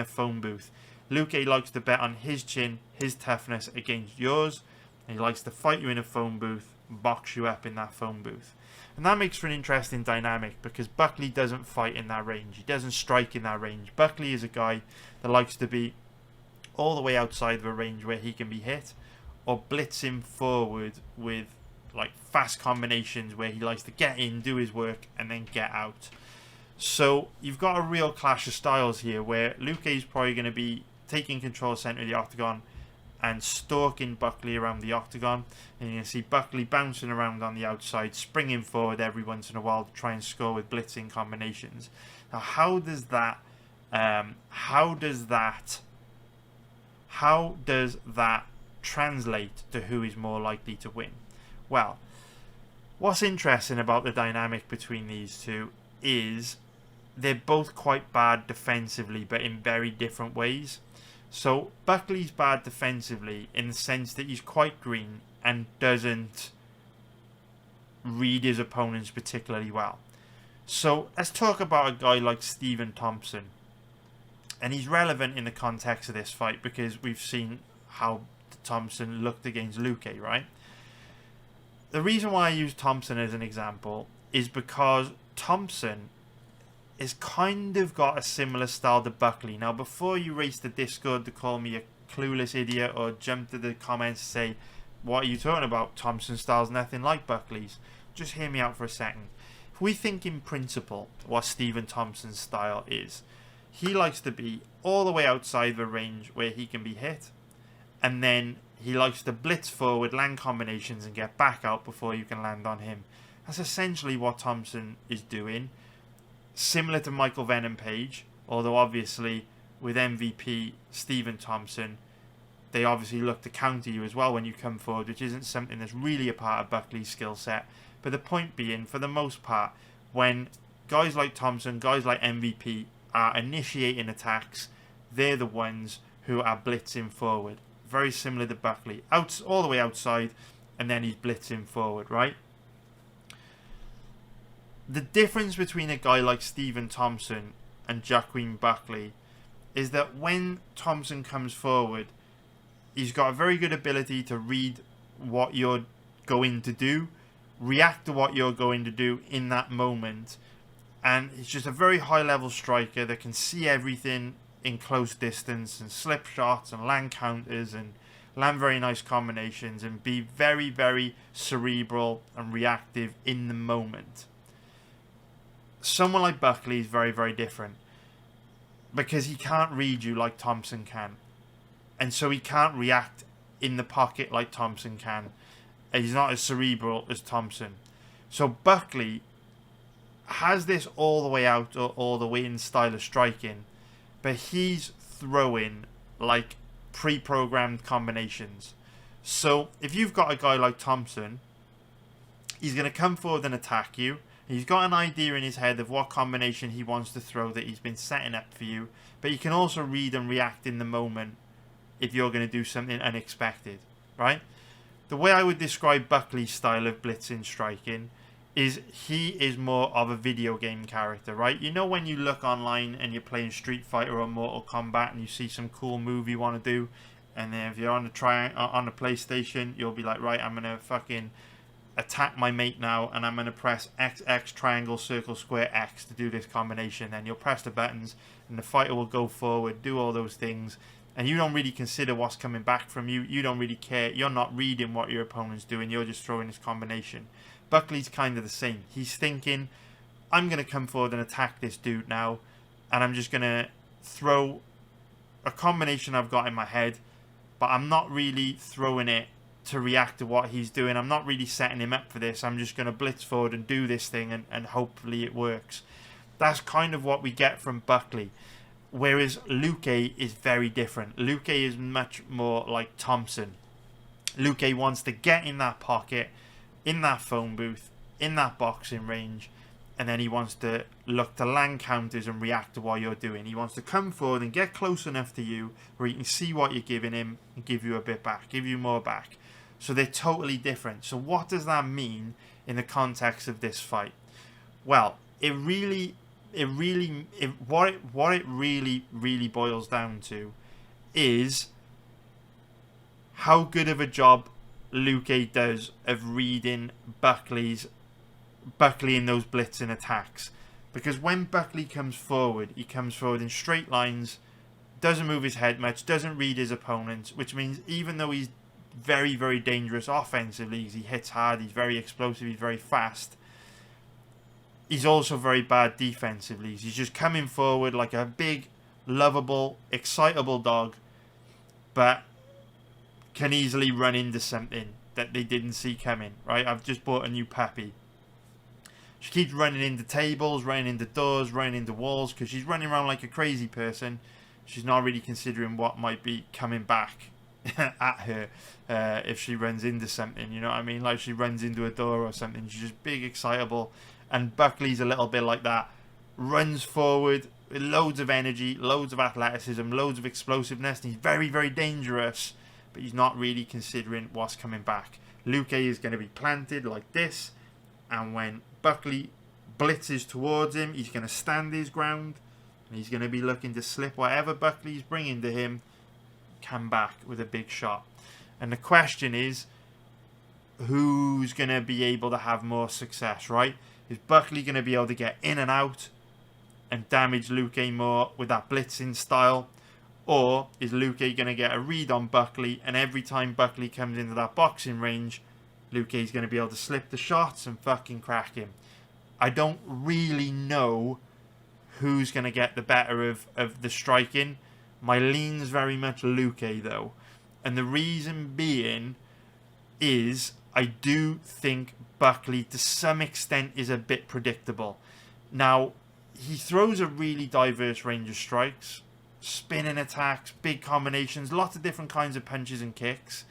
a phone booth. Luque likes to bet on his chin, his toughness against yours, and he likes to fight you in a phone booth, box you up in that phone booth. And that makes for an interesting dynamic because Buckley doesn't fight in that range. He doesn't strike in that range. Buckley is a guy that likes to be all the way outside of a range where he can be hit, or blitz him forward with like fast combinations where he likes to get in, do his work, and then get out. So you've got a real clash of styles here where Luque is probably going to be taking control center of the octagon and stalking Buckley around the octagon, and you can see Buckley bouncing around on the outside, springing forward every once in a while to try and score with blitzing combinations. Now, how does that translate to who is more likely to win? Well, what's interesting about the dynamic between these two is they're both quite bad defensively, but in very different ways. So Buckley's bad defensively in the sense that he's quite green and doesn't read his opponents particularly well. So let's talk about a guy like Stephen Thompson. And he's relevant in the context of this fight because we've seen how Thompson looked against Luque, right? The reason why I use Thompson as an example is because Thompson is kind of got a similar style to Buckley. Now, before you race the Discord to call me a clueless idiot or jump to the comments to say, what are you talking about? Thompson's style's nothing like Buckley's. Just hear me out for a second. If we think in principle what Stephen Thompson's style is, he likes to be all the way outside the range where he can be hit, and then he likes to blitz forward, land combinations, and get back out before you can land on him. That's essentially what Thompson is doing. Similar to Michael Venom Page, although obviously with MVP Stephen Thompson, they obviously look to counter you as well when you come forward, which isn't something that's really a part of Buckley's skill set. But the point being, for the most part, when guys like Thompson, guys like MVP are initiating attacks, they're the ones who are blitzing forward. Very similar to Buckley. All the way outside, and then he's blitzing forward, right? The difference between a guy like Stephen Thompson and Joaquin Buckley is that when Thompson comes forward, he's got a very good ability to read what you're going to do, react to what you're going to do in that moment, and he's just a very high level striker that can see everything in close distance and slip shots and land counters and land very nice combinations and be very, very cerebral and reactive in the moment. Someone like Buckley is very, very different because he can't read you like Thompson can, and so he can't react in the pocket like Thompson can. He's not as cerebral as Thompson. So Buckley has this all the way out or all the way in style of striking, but he's throwing like pre-programmed combinations. So if you've got a guy like Thompson, he's going to come forward and attack you. He's got an idea in his head of what combination he wants to throw that he's been setting up for you, but you can also read and react in the moment if you're going to do something unexpected, right? The way I would describe Buckley's style of blitzing striking is he is more of a video game character, right? You know when you look online and you're playing Street Fighter or Mortal Kombat and you see some cool move you want to do, and then if you're on the PlayStation, you'll be like, right, I'm going to fucking attack my mate now, and I'm going to press XX, triangle, circle, square, X to do this combination. Then you'll press the buttons and the fighter will go forward, do all those things, and you don't really consider what's coming back from you. You don't really care. You're not reading what your opponent's doing. You're just throwing this combination. Buckley's kind of the same. He's thinking, I'm going to come forward and attack this dude now, and I'm just going to throw a combination I've got in my head, but I'm not really throwing it to react to what he's doing. I'm not really setting him up for this. I'm just going to blitz forward and do this thing, and hopefully it works. That's kind of what we get from Buckley. Whereas Luque is very different. Luque is much more like Thompson. Luque wants to get in that pocket, in that phone booth, in that boxing range, and then he wants to look to land counters and react to what you're doing. He wants to come forward and get close enough to you where he can see what you're giving him and give you a bit back, give you more back. So they're totally different. So what does that mean in the context of this fight? Well, what it really boils down to is how good of a job Luque does of reading Buckley in those blitzing attacks. Because when Buckley comes forward, he comes forward in straight lines, doesn't move his head much, doesn't read his opponents, which means even though he's very, very dangerous offensively, he hits hard, he's very explosive, he's very fast, he's also very bad defensively. He's just coming forward like a big, lovable, excitable dog, but can easily run into something that they didn't see coming, right? I've just bought a new puppy. She keeps running into tables, running into doors, running into walls, because she's running around like a crazy person. She's not really considering what might be coming back at her if she runs into something, you know what I mean? Like she runs into a door or something. She's just big, excitable. And Buckley's a little bit like that. Runs forward with loads of energy, loads of athleticism, loads of explosiveness. And he's very, very dangerous, but he's not really considering what's coming back. Luque is going to be planted like this, and when Buckley blitzes towards him, he's going to stand his ground, and he's going to be looking to slip whatever Buckley's bringing to him, come back with a big shot. And the question is, who's going to be able to have more success, right? Is Buckley going to be able to get in and out and damage Luque more with that blitzing style? Or is Luque going to get a read on Buckley, and every time Buckley comes into that boxing range, Luque's going to be able to slip the shots and fucking crack him? I don't really know who's going to get the better of the striking. My lean's very much Luque, though. And the reason being is I do think Buckley, to some extent, is a bit predictable. Now, he throws a really diverse range of strikes. Spinning attacks, big combinations, lots of different kinds of punches and kicks,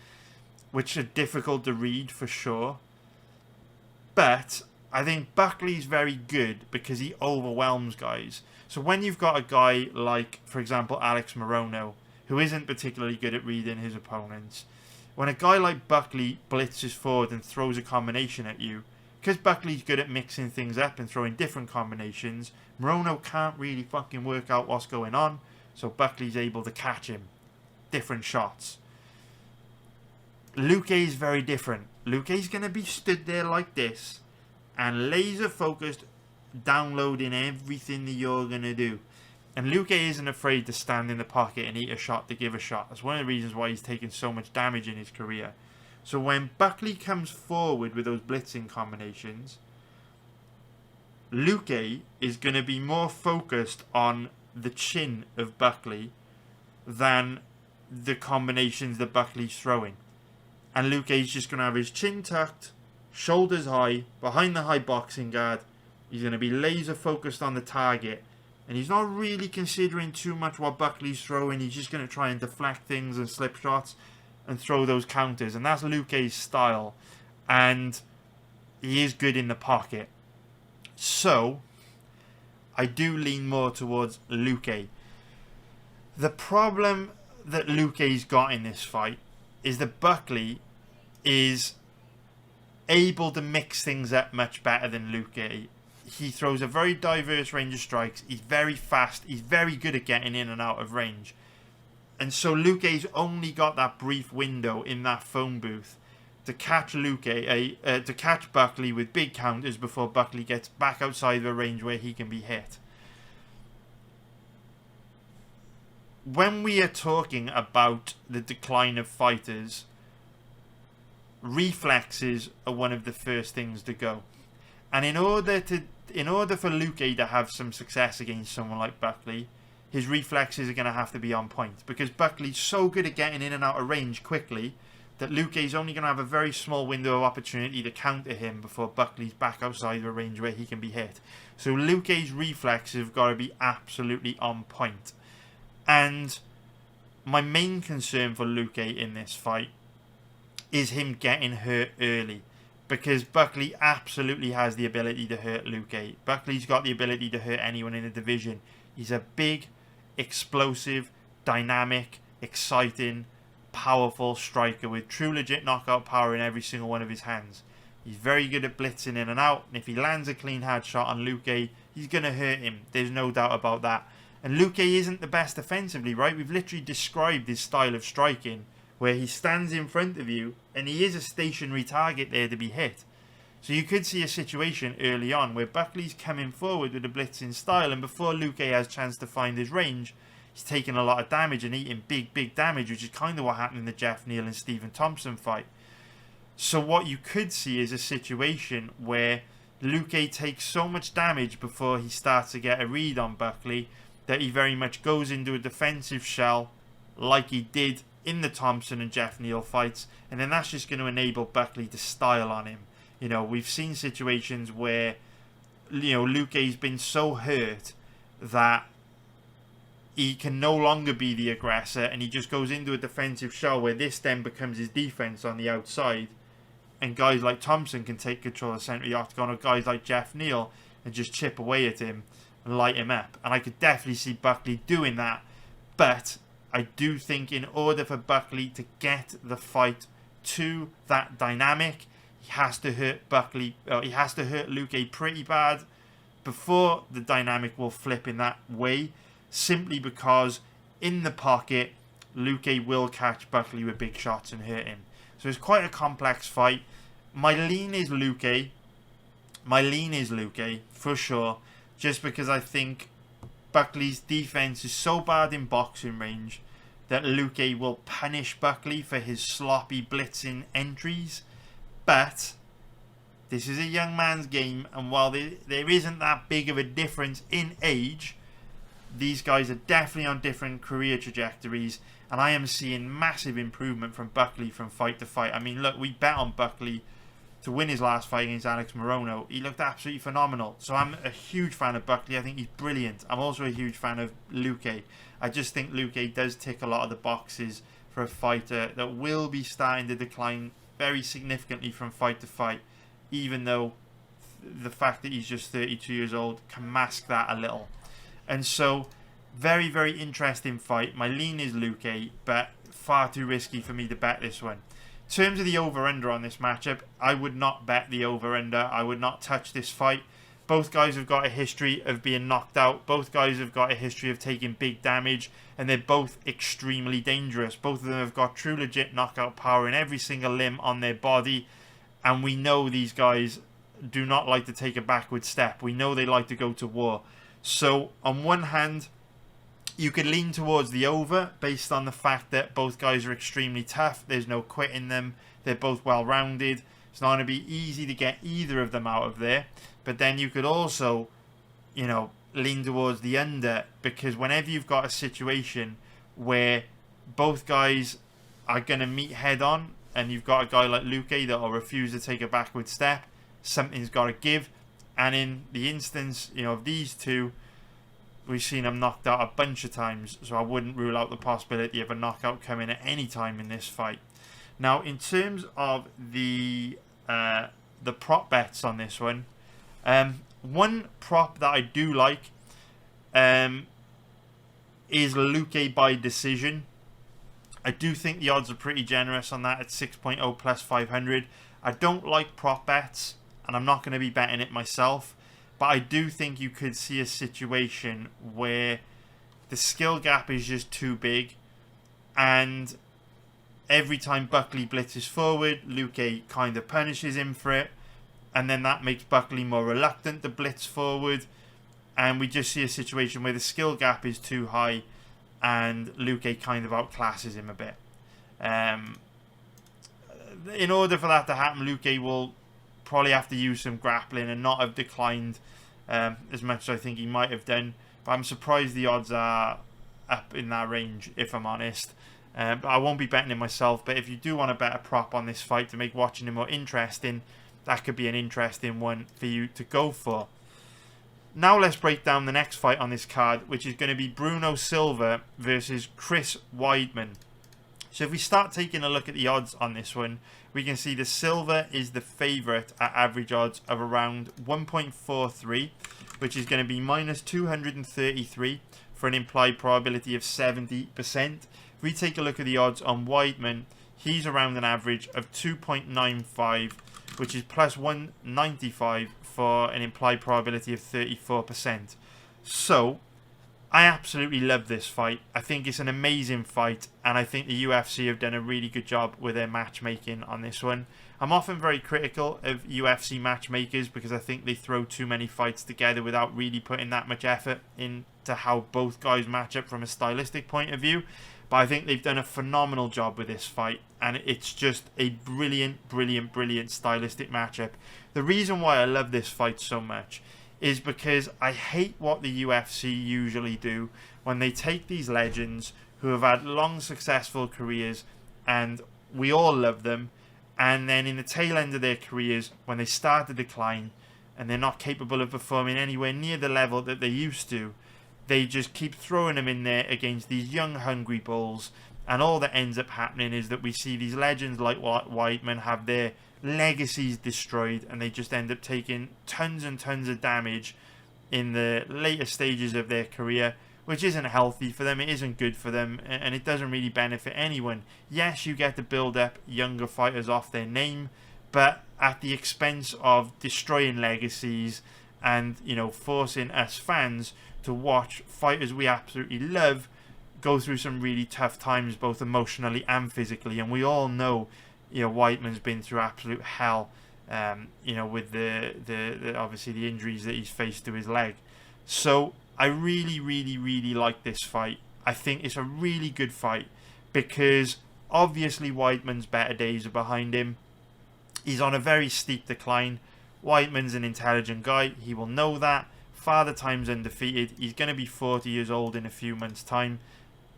which are difficult to read for sure. But I think Buckley's very good because he overwhelms guys. So when you've got a guy like, for example, Alex Morono, who isn't particularly good at reading his opponents, when a guy like Buckley blitzes forward and throws a combination at you, because Buckley's good at mixing things up and throwing different combinations, Morono can't really fucking work out what's going on. So Buckley's able to catch him. Different shots. Luque is very different. Luque's going to be stood there like this and laser focused, downloading everything that you're going to do. And Luque isn't afraid to stand in the pocket and eat a shot to give a shot. That's one of the reasons why he's taken so much damage in his career. So when Buckley comes forward with those blitzing combinations, Luque is going to be more focused on the chin of Buckley than the combinations that Buckley's throwing. And Luque's just going to have his chin tucked, shoulders high, behind the high boxing guard. He's going to be laser focused on the target. And he's not really considering too much what Buckley's throwing. He's just going to try and deflect things and slip shots and throw those counters. And that's Luque's style. And he is good in the pocket. So, I do lean more towards Luque. The problem that Luque's got in this fight is that Buckley is able to mix things up much better than Luque. He throws a very diverse range of strikes. He's very fast. He's very good at getting in and out of range. And so Luque's only got that brief window in that phone booth to catch to catch Buckley with big counters before Buckley gets back outside the range where he can be hit. When we are talking about the decline of fighters, reflexes are one of the first things to go. And in order for Luque to have some success against someone like Buckley, his reflexes are going to have to be on point. Because Buckley's so good at getting in and out of range quickly that Luque's only going to have a very small window of opportunity to counter him before Buckley's back outside the range where he can be hit. So Luque's reflexes have got to be absolutely on point. And my main concern for Luque in this fight is him getting hurt early. Because Buckley absolutely has the ability to hurt Luque. Buckley's got the ability to hurt anyone in the division. He's a big, explosive, dynamic, exciting, powerful striker with true legit knockout power in every single one of his hands. He's very good at blitzing in and out. And if he lands a clean head shot on Luque, he's going to hurt him. There's no doubt about that. And Luque isn't the best offensively, right? We've literally described his style of striking, where he stands in front of you and he is a stationary target there to be hit. So you could see a situation early on where Buckley's coming forward with a blitzing style, and before Luque has a chance to find his range, he's taking a lot of damage and eating big damage, which is kind of what happened in the Jeff Neal and Stephen Thompson fight. So what you could see is a situation where Luque takes so much damage before he starts to get a read on Buckley that he very much goes into a defensive shell like he did in the Thompson and Jeff Neal fights, and then that's just going to enable Buckley to style on him. You know, we've seen situations where, you know, Luque's been so hurt that he can no longer be the aggressor, and he just goes into a defensive shell where this then becomes his defense on the outside, and guys like Thompson can take control of the centre of the octagon, or guys like Jeff Neal and just chip away at him and light him up. And I could definitely see Buckley doing that, but I do think in order for Buckley to get the fight to that dynamic, he has to hurt Luque pretty bad before the dynamic will flip in that way, simply because in the pocket, Luque will catch Buckley with big shots and hurt him. So it's quite a complex fight. My lean is Luque. For sure, just because I think Buckley's defense is so bad in boxing range that Luque will punish Buckley for his sloppy blitzing entries. But this is a young man's game, and while there isn't that big of a difference in age, these guys are definitely on different career trajectories, and I am seeing massive improvement from Buckley from fight to fight. I mean, look, we bet on Buckley to win his last fight against Alex Morono. He looked absolutely phenomenal. So I'm a huge fan of Buckley. I think he's brilliant. I'm also a huge fan of Luque. I just think Luque does tick a lot of the boxes for a fighter that will be starting to decline very significantly from fight to fight, even though the fact that he's just 32 years old can mask that a little. And so, very, very interesting fight. My lean is Luque, but far too risky for me to bet this one. In terms of the over-under on this matchup, I would not bet the over-under. I would not touch this fight. Both guys have got a history of being knocked out. Both guys have got a history of taking big damage, and they're both extremely dangerous. Both of them have got true legit knockout power in every single limb on their body, and we know these guys do not like to take a backward step. We know they like to go to war. So, on one hand, you could lean towards the over based on the fact that both guys are extremely tough. There's no quitting them. They're both well-rounded. It's not going to be easy to get either of them out of there. But then you could also, you know, lean towards the under, because whenever you've got a situation where both guys are going to meet head-on and you've got a guy like Luque that will refuse to take a backward step, something's got to give. And in the instance, of these two, we've seen him knocked out a bunch of times, so I wouldn't rule out the possibility of a knockout coming at any time in this fight. Now, in terms of the prop bets on this one, one prop that I do like is Luque by decision. I do think the odds are pretty generous on that at 6.0 plus 500. I don't like prop bets, and I'm not going to be betting it myself, but I do think you could see a situation where the skill gap is just too big, and every time Buckley blitzes forward, Luque kind of punishes him for it, and then that makes Buckley more reluctant to blitz forward, and we just see a situation where the skill gap is too high and Luque kind of outclasses him a bit. In order for that to happen, Luque will probably have to use some grappling and not have declined as much as I think he might have done. But I'm surprised the odds are up in that range, if I'm honest. But I won't be betting it myself. But if you do want to bet a prop on this fight to make watching it more interesting, that could be an interesting one for you to go for. Now let's break down the next fight on this card, which is going to be Bruno Silva versus Chris Weidman. So if we start taking a look at the odds on this one, we can see the Silva is the favourite at average odds of around 1.43, which is going to be minus 233 for an implied probability of 70%. If we take a look at the odds on Weidman, he's around an average of 2.95, which is plus 195 for an implied probability of 34%. So, I absolutely love this fight. I think it's an amazing fight, and I think the UFC have done a really good job with their matchmaking on this one. I'm often very critical of UFC matchmakers because I think they throw too many fights together without really putting that much effort into how both guys match up from a stylistic point of view. But I think they've done a phenomenal job with this fight, and it's just a brilliant, brilliant, brilliant stylistic matchup. The reason why I love this fight so much is because I hate what the UFC usually do when they take these legends who have had long, successful careers, and we all love them, and then in the tail end of their careers, when they start to decline, and they're not capable of performing anywhere near the level that they used to, they just keep throwing them in there against these young, hungry bulls, and all that ends up happening is that we see these legends like Weidman have their legacies destroyed, and they just end up taking tons and tons of damage in the later stages of their career, which isn't healthy for them, it isn't good for them, and it doesn't really benefit anyone. Yes, you get to build up younger fighters off their name, but at the expense of destroying legacies and, forcing us fans to watch fighters we absolutely love go through some really tough times, both emotionally and physically. And we all know, Weidman's been through absolute hell, with the obviously the injuries that he's faced to his leg. So I really, really, really like this fight. I think it's a really good fight because obviously Weidman's better days are behind him. He's on a very steep decline. Weidman's an intelligent guy. He will know that. Father Time's undefeated. He's going to be 40 years old in a few months' time.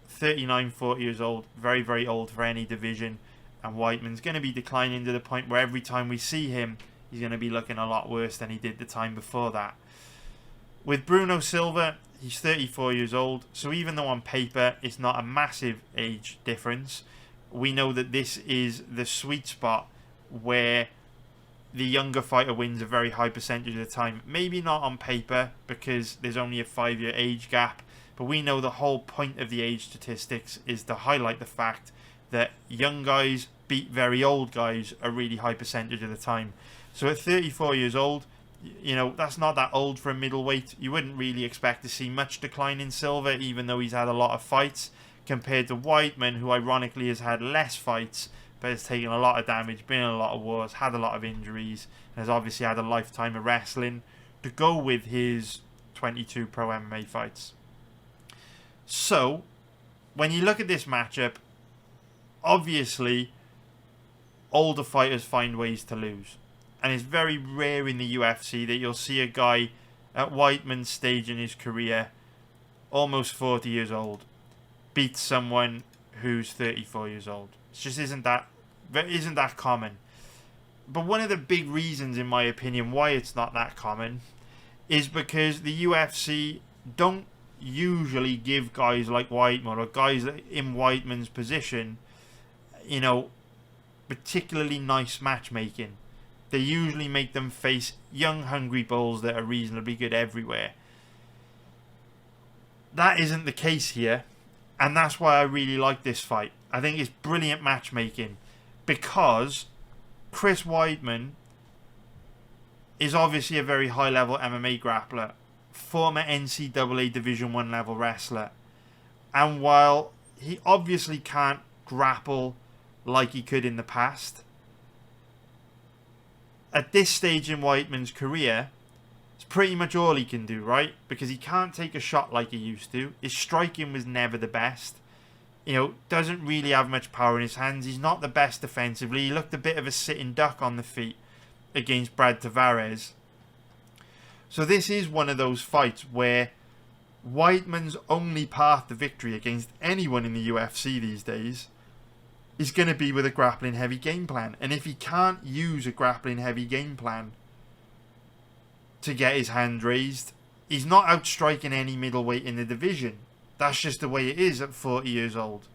39, 40 years old. Very, very old for any division. And Weidman's going to be declining to the point where every time we see him, he's going to be looking a lot worse than he did the time before that. With Bruno Silva, he's 34 years old. So even though on paper it's not a massive age difference, we know that this is the sweet spot where the younger fighter wins a very high percentage of the time. Maybe not on paper because there's only a 5-year age gap, but we know the whole point of the age statistics is to highlight the fact that young guys beat very old guys a really high percentage of the time. So at 34 years old, that's not that old for a middleweight. You wouldn't really expect to see much decline in Silva, even though he's had a lot of fights, compared to Weidman, who ironically has had less fights, but has taken a lot of damage, been in a lot of wars, had a lot of injuries, and has obviously had a lifetime of wrestling to go with his 22 pro MMA fights. So, when you look at this matchup, obviously, older fighters find ways to lose. And it's very rare in the UFC that you'll see a guy at Weidman's stage in his career, almost 40 years old, beat someone who's 34 years old. It just isn't that That isn't that common. But one of the big reasons, in my opinion, why it's not that common is because the UFC don't usually give guys like Weidman or guys in Weidman's position, particularly nice matchmaking. They usually make them face young, hungry bulls that are reasonably good everywhere. That isn't the case here, and that's why I really like this fight. I think it's brilliant matchmaking because Chris Weidman is obviously a very high-level MMA grappler, former NCAA Division I level wrestler, and while he obviously can't grapple like he could in the past, at this stage in Weidman's career, it's pretty much all he can do, right? Because he can't take a shot like he used to. His striking was never the best. Doesn't really have much power in his hands. He's not the best defensively. He looked a bit of a sitting duck on the feet against Brad Tavares. So this is one of those fights where Weidman's only path to victory against anyone in the UFC these days is going to be with a grappling heavy game plan. And if he can't use a grappling heavy game plan to get his hand raised, he's not outstriking any middleweight in the division. That's just the way it is at 40 years old.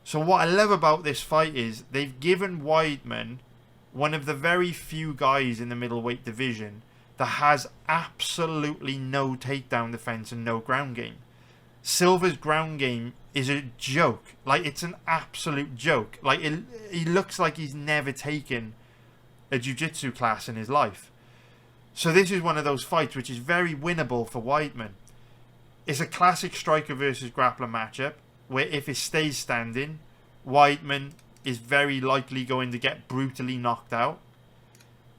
So what I love about this fight is they've given Weidman one of the very few guys in the middleweight division that has absolutely no takedown defense and no ground game. Silva's ground game is a joke. Like, it's an absolute joke. Like, he looks like he's never taken a jiu-jitsu class in his life. So this is one of those fights which is very winnable for Weidman. It's a classic striker versus grappler matchup where if it stays standing, Weidman is very likely going to get brutally knocked out.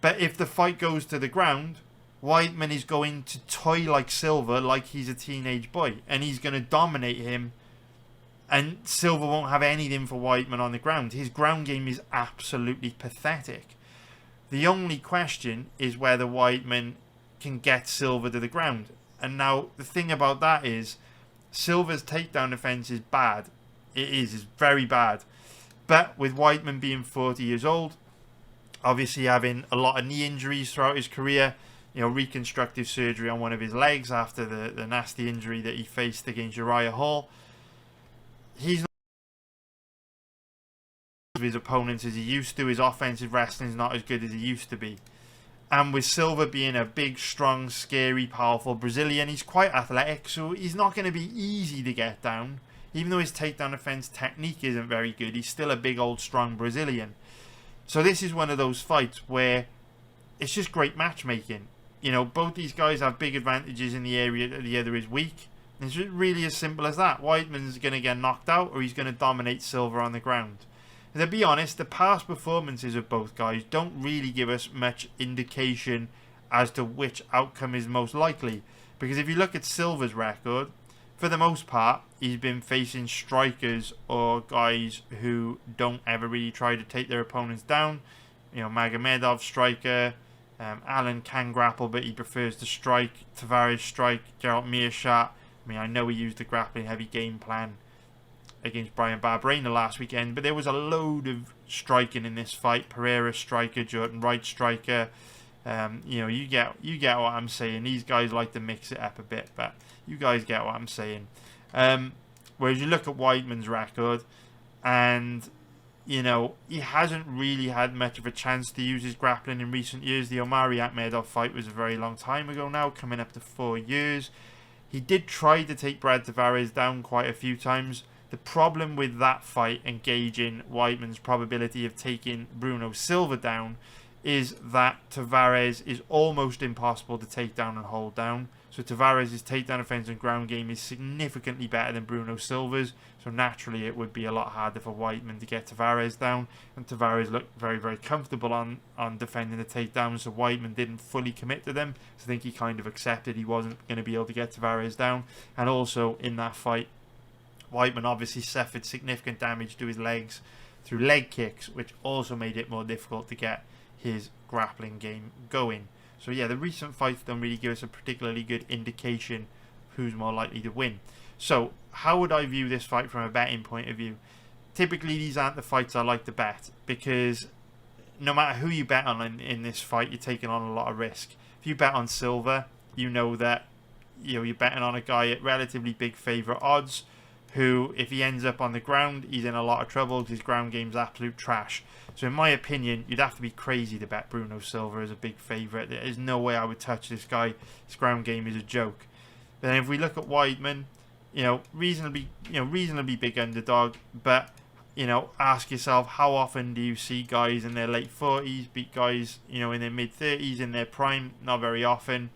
But if the fight goes to the ground, Weidman is going to toy like Silva like he's a teenage boy. And he's going to dominate him. And Silva won't have anything for Weidman on the ground. His ground game is absolutely pathetic. The only question is whether Weidman can get Silva to the ground. And now, the thing about that is, Silva's takedown defense is bad. It's very bad. But with Weidman being 40 years old, obviously having a lot of knee injuries throughout his career, reconstructive surgery on one of his legs after the nasty injury that he faced against Uriah Hall, he's not as his opponents as he used to. His offensive wrestling is not as good as he used to be. And with Silva being a big, strong, scary, powerful Brazilian, he's quite athletic, so he's not going to be easy to get down. Even though his takedown defense technique isn't very good, he's still a big, old, strong Brazilian. So this is one of those fights where it's just great matchmaking. Both these guys have big advantages in the area that the other is weak. And it's really as simple as that. Weidman's going to get knocked out or he's going to dominate Silva on the ground. And to be honest, the past performances of both guys don't really give us much indication as to which outcome is most likely. Because if you look at Silva's record, for the most part, he's been facing strikers or guys who don't ever really try to take their opponents down. Magomedov, striker. Allen can grapple, but he prefers to strike. Tavares strike. Gerald Meerschaert. I know he used a grappling heavy game plan against Brian Barberena last weekend, but there was a load of striking in this fight. Pereira striker, Jordan Wright striker. You get what I'm saying. These guys like to mix it up a bit, but you guys get what I'm saying. Whereas you look at Weidman's record, and he hasn't really had much of a chance to use his grappling in recent years. The Omari Akhmedov fight was a very long time ago now, coming up to 4 years. He did try to take Brad Tavares down quite a few times. The problem with that fight, engaging Weidman's probability of taking Bruno Silva down, is that Tavares is almost impossible to take down and hold down. So Tavares' takedown defense and ground game is significantly better than Bruno Silva's. So naturally it would be a lot harder for Weidman to get Tavares down. And Tavares looked very, very comfortable on defending the takedowns. So Weidman didn't fully commit to them. So I think he kind of accepted he wasn't going to be able to get Tavares down. And also in that fight, Weidman obviously suffered significant damage to his legs through leg kicks, which also made it more difficult to get his grappling game going. So yeah, the recent fights don't really give us a particularly good indication who's more likely to win. So how would I view this fight from a betting point of view? typically these aren't the fights I like to bet, because no matter who you bet on in this fight, you're taking on a lot of risk. If you bet on Silva, you know that you're betting on a guy at relatively big favourite odds, who, if he ends up on the ground, he's in a lot of trouble because his ground game's absolute trash. So in my opinion, you'd have to be crazy to bet Bruno Silva as a big favourite. There's no way I would touch this guy. His ground game is a joke. Then if we look at Weidman, reasonably big underdog, but ask yourself, how often do you see guys in their late 40s beat guys, in their mid 30s in their prime? Not very often.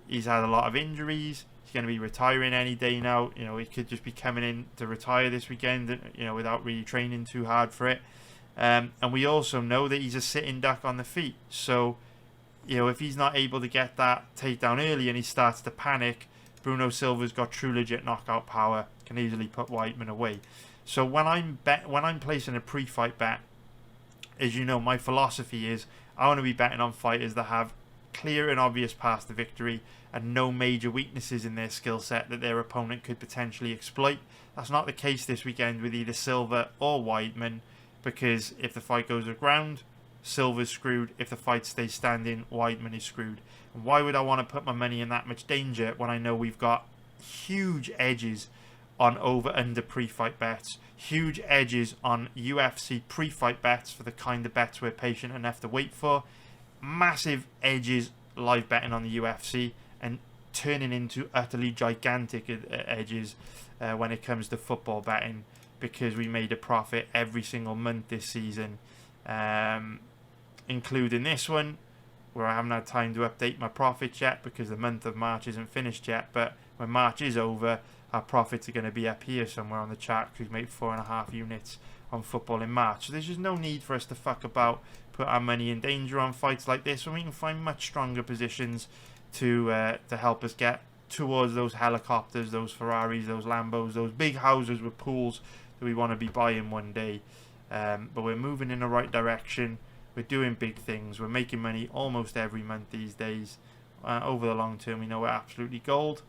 He's had a lot of injuries. He's going to be retiring any day now. He could just be coming in to retire this weekend, without really training too hard for it. And we also know that he's a sitting duck on the feet. So, if he's not able to get that takedown early and he starts to panic, Bruno Silva's got true legit knockout power. Can easily put Weidman away. So when I'm placing a pre-fight bet, as you know, my philosophy is I want to be betting on fighters that have clear and obvious paths to victory and no major weaknesses in their skill set that their opponent could potentially exploit. That's not the case this weekend with either Silva or Weidman, because if the fight goes to ground, Silva's screwed. If the fight stays standing, Weidman is screwed. And why would I want to put my money in that much danger when I know we've got huge edges on over-under pre-fight bets, huge edges on UFC pre-fight bets for the kind of bets we're patient enough to wait for, massive edges live betting on the UFC, and turning into utterly gigantic edges when it comes to football betting, because we made a profit every single month this season, including this one, where I haven't had time to update my profits yet because the month of March isn't finished yet. But when March is over, our profits are going to be up here somewhere on the chart, because we've made 4.5 units on football in March. So there's just no need for us to fuck about, put our money in danger on fights like this, when we can find much stronger positions to help us get towards those helicopters, those Ferraris, those Lambos, those big houses with pools that we want to be buying one day. But we're moving in the right direction. We're doing big things. We're making money almost every month these days. Over the long term, we know we're absolutely gold.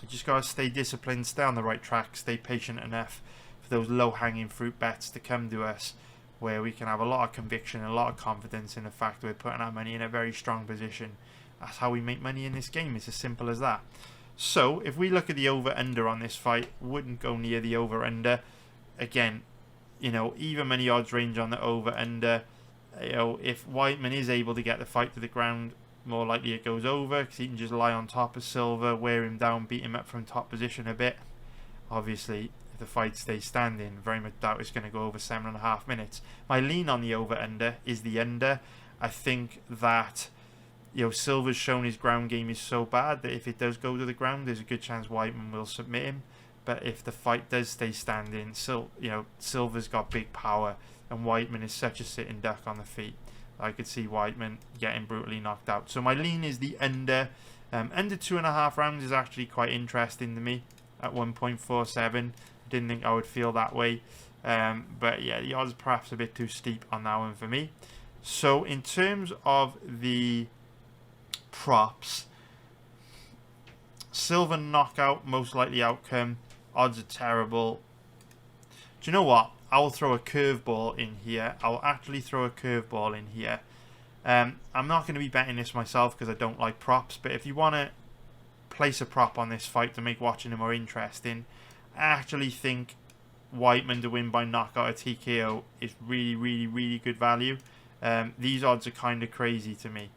You just got to stay disciplined, stay on the right track, stay patient enough for those low-hanging fruit bets to come to us, where we can have a lot of conviction and a lot of confidence in the fact that we're putting our money in a very strong position. That's how we make money in this game. It's as simple as that. So, if we look at the over-under on this fight, wouldn't go near the over-under. Again, even money odds range on the over-under. If Weidman is able to get the fight to the ground, more likely it goes over, because he can just lie on top of Silva, wear him down, beat him up from top position a bit. Obviously, if the fight stays standing, very much doubt it's going to go over 7.5 minutes. My lean on the over-under is the under. I think that Silva's shown his ground game is so bad that if it does go to the ground, there's a good chance Weidman will submit him. But if the fight does stay standing, Silva's got big power, and Weidman is such a sitting duck on the feet. I could see Weidman getting brutally knocked out. So my lean is the under. Under 2.5 rounds is actually quite interesting to me at 1.47. I didn't think I would feel that way. But yeah, the odds perhaps a bit too steep on that one for me. So in terms of the props, Silva knockout, most likely outcome. Odds are terrible. Do you know what? I will throw a curveball in here. I'll actually throw a curveball in here. I'm not going to be betting this myself because I don't like props, but if you want to place a prop on this fight to make watching it more interesting, I actually think Weidman to win by knockout or TKO is really, really, really good value. These odds are kind of crazy to me.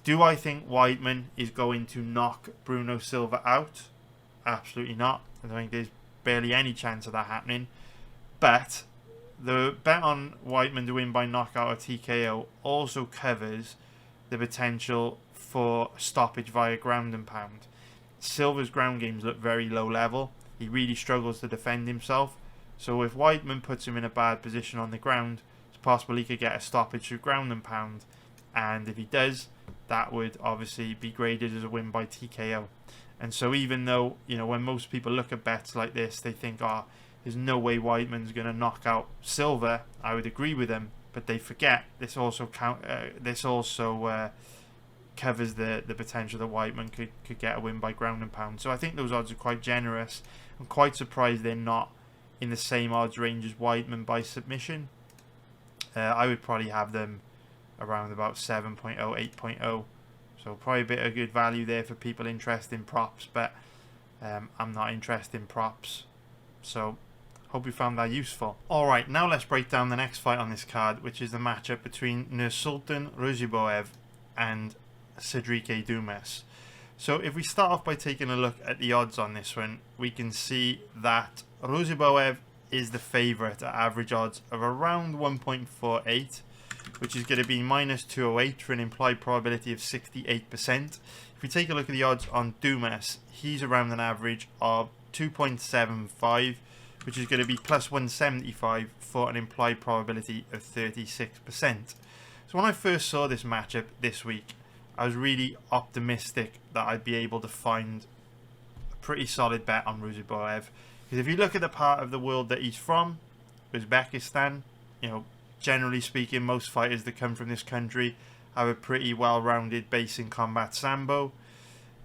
Do I think Weidman is going to knock Bruno Silva out? Absolutely not. I think there's barely any chance of that happening. But the bet on Weidman to win by knockout or TKO also covers the potential for stoppage via ground and pound. Silva's ground games look very low level. He really struggles to defend himself. So if Weidman puts him in a bad position on the ground, it's possible he could get a stoppage through ground and pound. And if he does, that would obviously be graded as a win by TKO. And so even though, when most people look at bets like this, they think, there's no way Weidman's going to knock out Silva, I would agree with them, but they forget this also covers the potential that Weidman could get a win by ground and pound. So I think those odds are quite generous. I'm quite surprised they're not in the same odds range as Weidman by submission. I would probably have them around about 7.0, 8.0. So probably a bit of good value there for people interested in props, but I'm not interested in props. So hope you found that useful. Alright, now let's break down the next fight on this card, which is the matchup between Nursultan Roziboev and Cedric Dumas. So if we start off by taking a look at the odds on this one, we can see that Roziboev is the favourite at average odds of around 1.48, which is going to be minus 208 for an implied probability of 68%. If we take a look at the odds on Dumas, he's around an average of 2.75, which is going to be plus 175 for an implied probability of 36%. So when I first saw this matchup this week, I was really optimistic that I'd be able to find a pretty solid bet on Roziboev. Because if you look at the part of the world that he's from, Uzbekistan, you know, generally speaking, most fighters that come from this country have a pretty well-rounded base in combat sambo.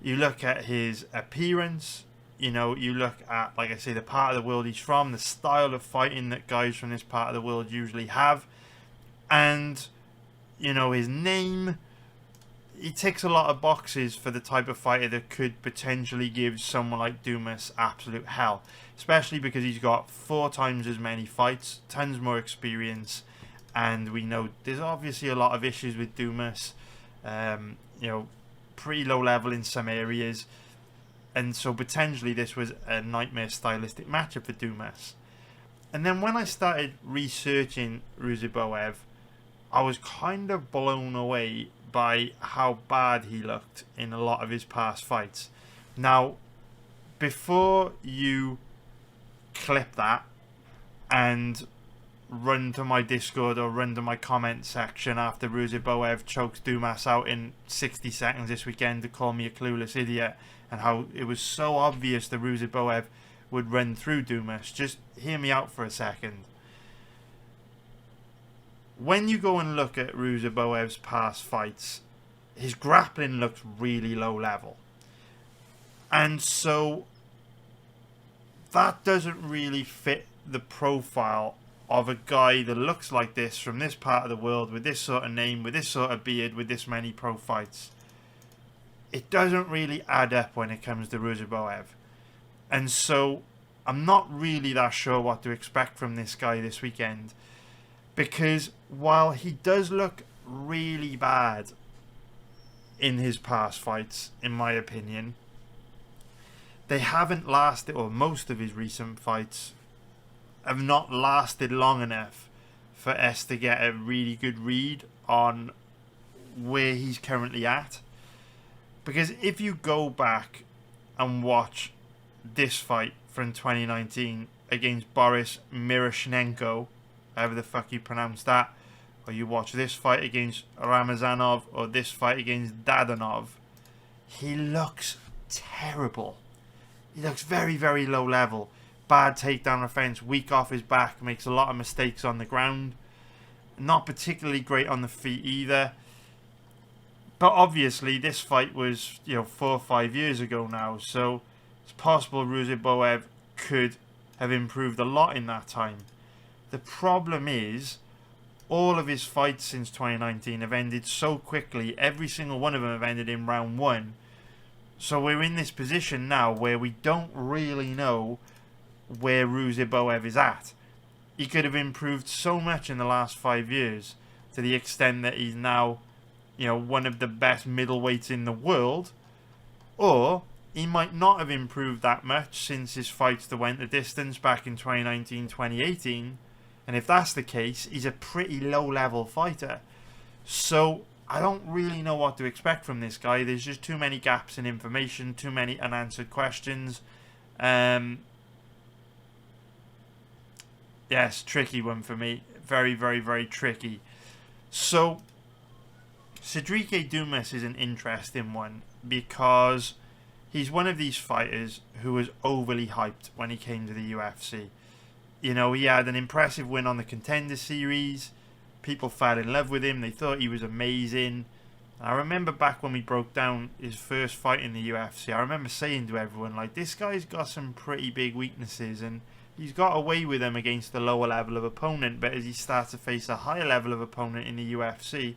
You look at his appearance, you know, you look at, like I say, the part of the world he's from, the style of fighting that guys from this part of the world usually have, and, you know, his name. He ticks a lot of boxes for the type of fighter that could potentially give someone like Dumas absolute hell, especially because he's got 4 times as many fights, tons more experience, and we know there's obviously a lot of issues with Dumas, you know, pretty low level in some areas, and so potentially this was a nightmare stylistic matchup for Dumas. And then when I started researching Roziboev, I was kind of blown away by how bad he looked in a lot of his past fights. Now, before you clip that and run to my Discord or run to my comment section after Roziboev chokes Dumas out in 60 seconds this weekend to call me a clueless idiot and how it was so obvious that Roziboev would run through Dumas, just hear me out for a second. When you go and look at Roziboev's past fights, his grappling looks really low level. And so that doesn't really fit the profile of a guy that looks like this from this part of the world, with this sort of name, with this sort of beard, with this many pro fights. It doesn't really add up when it comes to Roziboev. And so I'm not really that sure what to expect from this guy this weekend. Because while he does look really bad in his past fights, in my opinion, they haven't lasted, or most of his recent fights have not lasted long enough for us to get a really good read on where he's currently at. Because if you go back and watch this fight from 2019 against Boris Miroshnichenko, however the fuck you pronounce that, or you watch this fight against Ramazanov or this fight against Dadanov, he looks terrible. He looks very, very low level. Bad takedown offense, weak off his back, makes a lot of mistakes on the ground. Not particularly great on the feet either. But obviously this fight was, you know, 4 or 5 years ago now, so it's possible Roziboev could have improved a lot in that time. The problem is, all of his fights since 2019 have ended so quickly. Every single one of them have ended in round 1. So we're in this position now where we don't really know where Roziboev is at. He could have improved so much in the last 5 years, to the extent that he's now, you know, one of the best middleweights in the world. Or he might not have improved that much since his fights that went the distance back in 2019, 2018. And if that's the case, he's a pretty low-level fighter. So I don't really know what to expect from this guy. There's just too many gaps in information, too many unanswered questions. Yes, tricky one for me. Very, very, very tricky. So Cedric Dumas is an interesting one because he's one of these fighters who was overly hyped when he came to the UFC. You know, he had an impressive win on the Contender Series. People fell in love with him. They thought he was amazing. I remember back when we broke down his first fight in the UFC, I remember saying to everyone, like, this guy's got some pretty big weaknesses, and he's got away with them against the lower level of opponent, but as he starts to face a higher level of opponent in the UFC,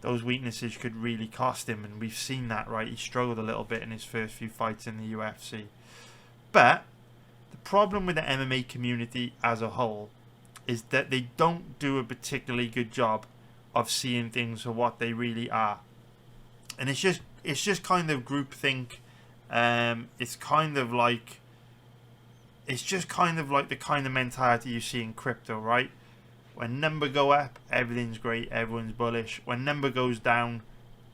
those weaknesses could really cost him, and we've seen that, right? He struggled a little bit in his first few fights in the UFC. But the problem with the MMA community as a whole is that they don't do a particularly good job of seeing things for what they really are. And it's just kind of groupthink. It's just kind of like the kind of mentality you see in crypto, right? When number go up, everything's great, everyone's bullish. When number goes down,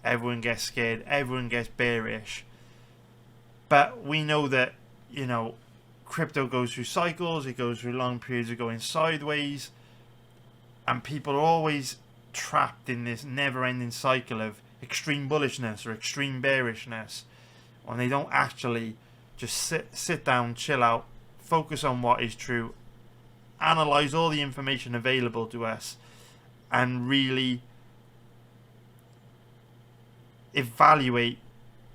everyone gets scared, everyone gets bearish. But we know that, you know, crypto goes through cycles, it goes through long periods of going sideways, and people are always trapped in this never-ending cycle of extreme bullishness or extreme bearishness, when they don't actually just sit down, chill out, focus on what is true, analyze all the information available to us, and really evaluate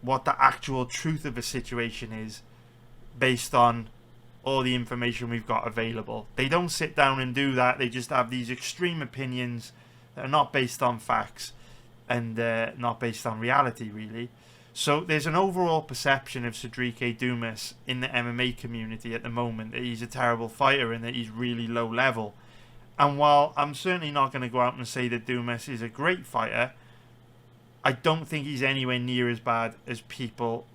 what the actual truth of a situation is based on all the information we've got available. They don't sit down and do that. They just have these extreme opinions that are not based on facts and not based on reality, really. So there's an overall perception of Cedric Dumas in the MMA community at the moment that he's a terrible fighter and that he's really low level. And while I'm certainly not going to go out and say that Dumas is a great fighter, I don't think he's anywhere near as bad as people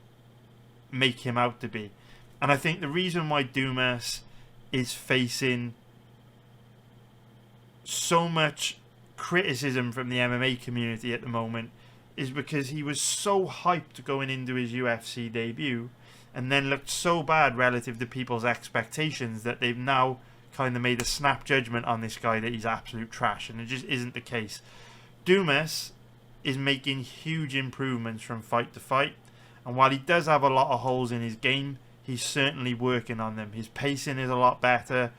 make him out to be. And I think the reason why Dumas is facing so much criticism from the MMA community at the moment is because he was so hyped going into his UFC debut and then looked so bad relative to people's expectations that they've now kind of made a snap judgment on this guy that he's absolute trash, and it just isn't the case. Dumas is making huge improvements from fight to fight, and while he does have a lot of holes in his game, he's certainly working on them. His pacing is a lot better.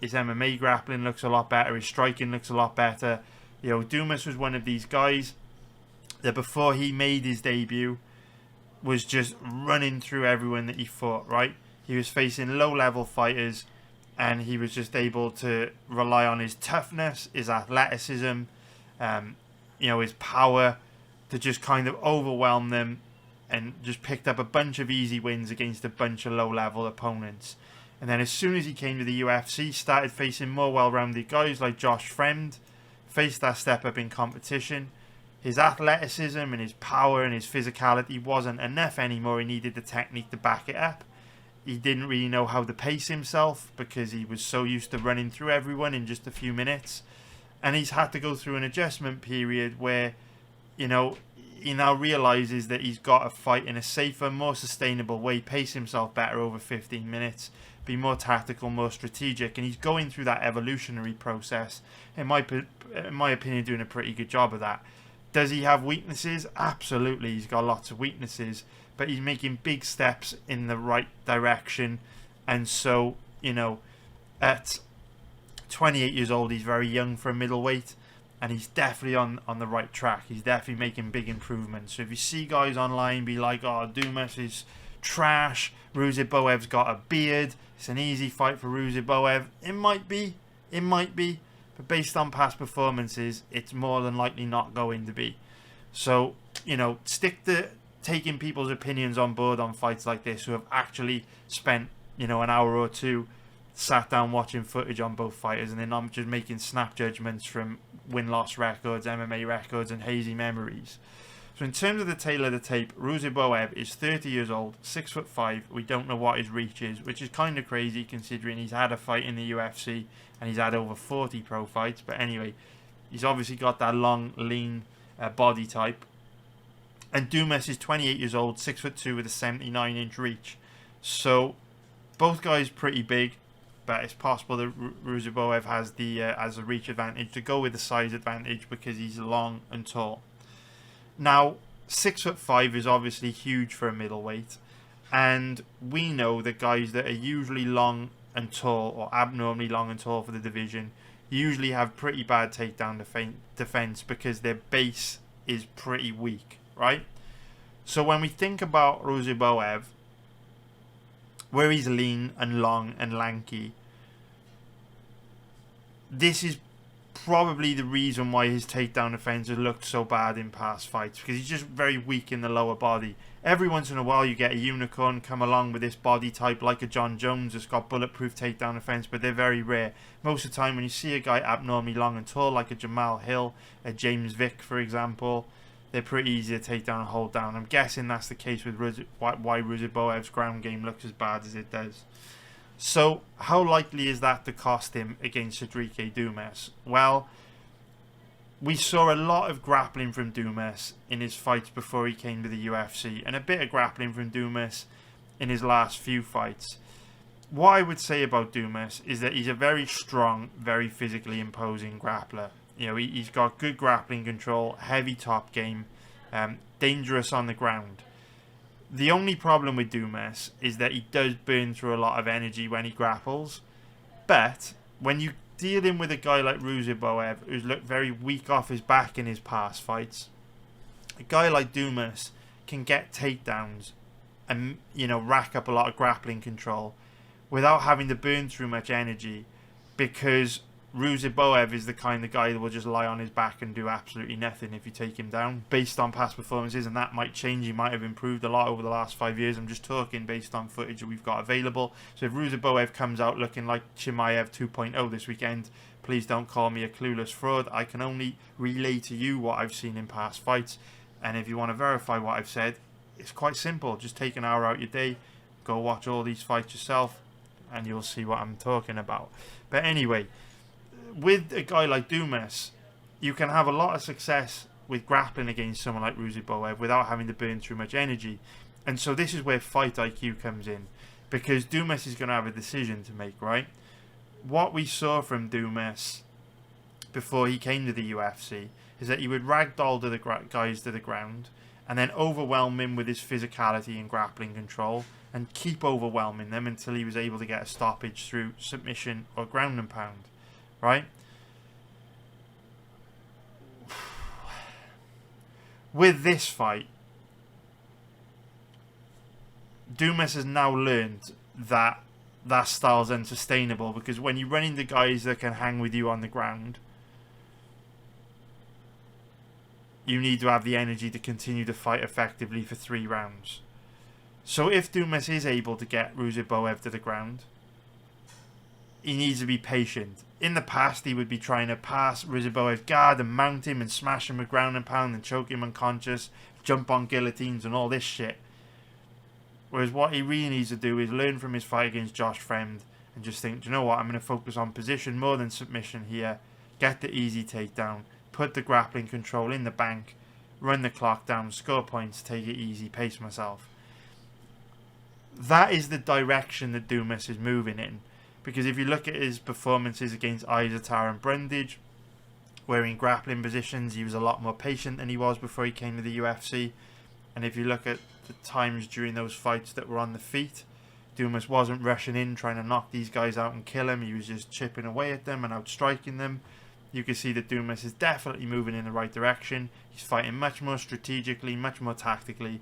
His MMA grappling looks a lot better. His striking looks a lot better. You know, Dumas was one of these guys that before he made his debut was just running through everyone that he fought, right? He was facing low-level fighters, and he was just able to rely on his toughness, his athleticism, you know, his power to just kind of overwhelm them, and just picked up a bunch of easy wins against a bunch of low-level opponents. And then as soon as he came to the UFC, started facing more well-rounded guys like Josh Fremd, faced that step up in competition. His athleticism and his power and his physicality wasn't enough anymore. He needed the technique to back it up. He didn't really know how to pace himself because he was so used to running through everyone in just a few minutes. And he's had to go through an adjustment period where, you know, he now realizes that he's got to fight in a safer, more sustainable way, pace himself better over 15 minutes, be more tactical, more strategic, and he's going through that evolutionary process. In my opinion, doing a pretty good job of that. Does he have weaknesses? Absolutely, he's got lots of weaknesses, but he's making big steps in the right direction. And so, you know, at 28 years old, he's very young for a middleweight, and he's definitely on the right track. He's definitely making big improvements. So if you see guys online be like, oh, Dumas is trash, Ruziboev's got a beard, it's an easy fight for Ruziboev, it might be, but based on past performances, it's more than likely not going to be. So, you know, stick to taking people's opinions on board on fights like this who have actually spent, you know, an hour or two sat down watching footage on both fighters, and then I'm just making snap judgments from win-loss records, MMA records, and hazy memories. So in terms of the tail of the tape, Ruziboev is 30 years old, 6'5". We don't know what his reach is, which is kind of crazy considering he's had a fight in the UFC and he's had over 40 pro fights. But anyway, he's obviously got that long, lean body type. And Dumas is 28 years old, 6'2", with a 79-inch reach. So both guys pretty big, but it's possible that Ruziboev has a reach advantage to go with the size advantage because he's long and tall. Now, 6'5" is obviously huge for a middleweight, and we know that guys that are usually long and tall, or abnormally long and tall for the division, usually have pretty bad takedown defense because their base is pretty weak, right? So when we think about Ruziboev, where he's lean and long and lanky. This is probably the reason why his takedown defense has looked so bad in past fights, because he's just very weak in the lower body. Every once in a while you get a unicorn come along with this body type, like a John Jones that's got bulletproof takedown defense, but they're very rare. Most of the time when you see a guy abnormally long and tall, like a Jamal Hill, a James Vick for example, they're pretty easy to take down and hold down. I'm guessing that's the case with why Ruziboev's ground game looks as bad as it does. So, how likely is that to cost him against Cedric Dumas? Well, we saw a lot of grappling from Dumas in his fights before he came to the UFC, and a bit of grappling from Dumas in his last few fights. What I would say about Dumas is that he's a very strong, very physically imposing grappler. You know, he's got good grappling control, heavy top game, dangerous on the ground. The only problem with Dumas is that he does burn through a lot of energy when he grapples. But when you deal in with a guy like Ruziboev, who's looked very weak off his back in his past fights, a guy like Dumas can get takedowns and, you know, rack up a lot of grappling control without having to burn through much energy, because Ruziboev is the kind of guy that will just lie on his back and do absolutely nothing if you take him down, based on past performances, and that might change. He might have improved a lot over the last 5 years. I'm just talking based on footage that we've got available. So if Ruziboev comes out looking like Chimaev 2.0 this weekend, please don't call me a clueless fraud. I can only relay to you what I've seen in past fights, and if you want to verify what I've said, it's quite simple. Just take an hour out your day, go watch all these fights yourself, and you'll see what I'm talking about. But anyway, with a guy like Dumas, you can have a lot of success with grappling against someone like Ruziboev without having to burn too much energy. And so this is where fight IQ comes in, because Dumas is going to have a decision to make, right? What we saw from Dumas before he came to the UFC is that he would ragdoll the guys to the ground and then overwhelm him with his physicality and grappling control, and keep overwhelming them until he was able to get a stoppage through submission or ground and pound. Right? With this fight, Dumas has now learned that that style is unsustainable, because when you run into guys that can hang with you on the ground, you need to have the energy to continue to fight effectively for 3 rounds. So if Dumas is able to get Ruziboev to the ground, he needs to be patient. In the past, he would be trying to pass Ruziboev's guard and mount him and smash him with ground and pound and choke him unconscious, jump on guillotines and all this shit. Whereas what he really needs to do is learn from his fight against Josh Fremd and just think, do you know what, I'm going to focus on position more than submission here, get the easy takedown, put the grappling control in the bank, run the clock down, score points, take it easy, pace myself. That is the direction that Dumas is moving in. Because if you look at his performances against Izatar and Brundage, where in grappling positions he was a lot more patient than he was before he came to the UFC. And if you look at the times during those fights that were on the feet, Dumas wasn't rushing in trying to knock these guys out and kill them. He was just chipping away at them and outstriking them. You can see that Dumas is definitely moving in the right direction. He's fighting much more strategically, much more tactically,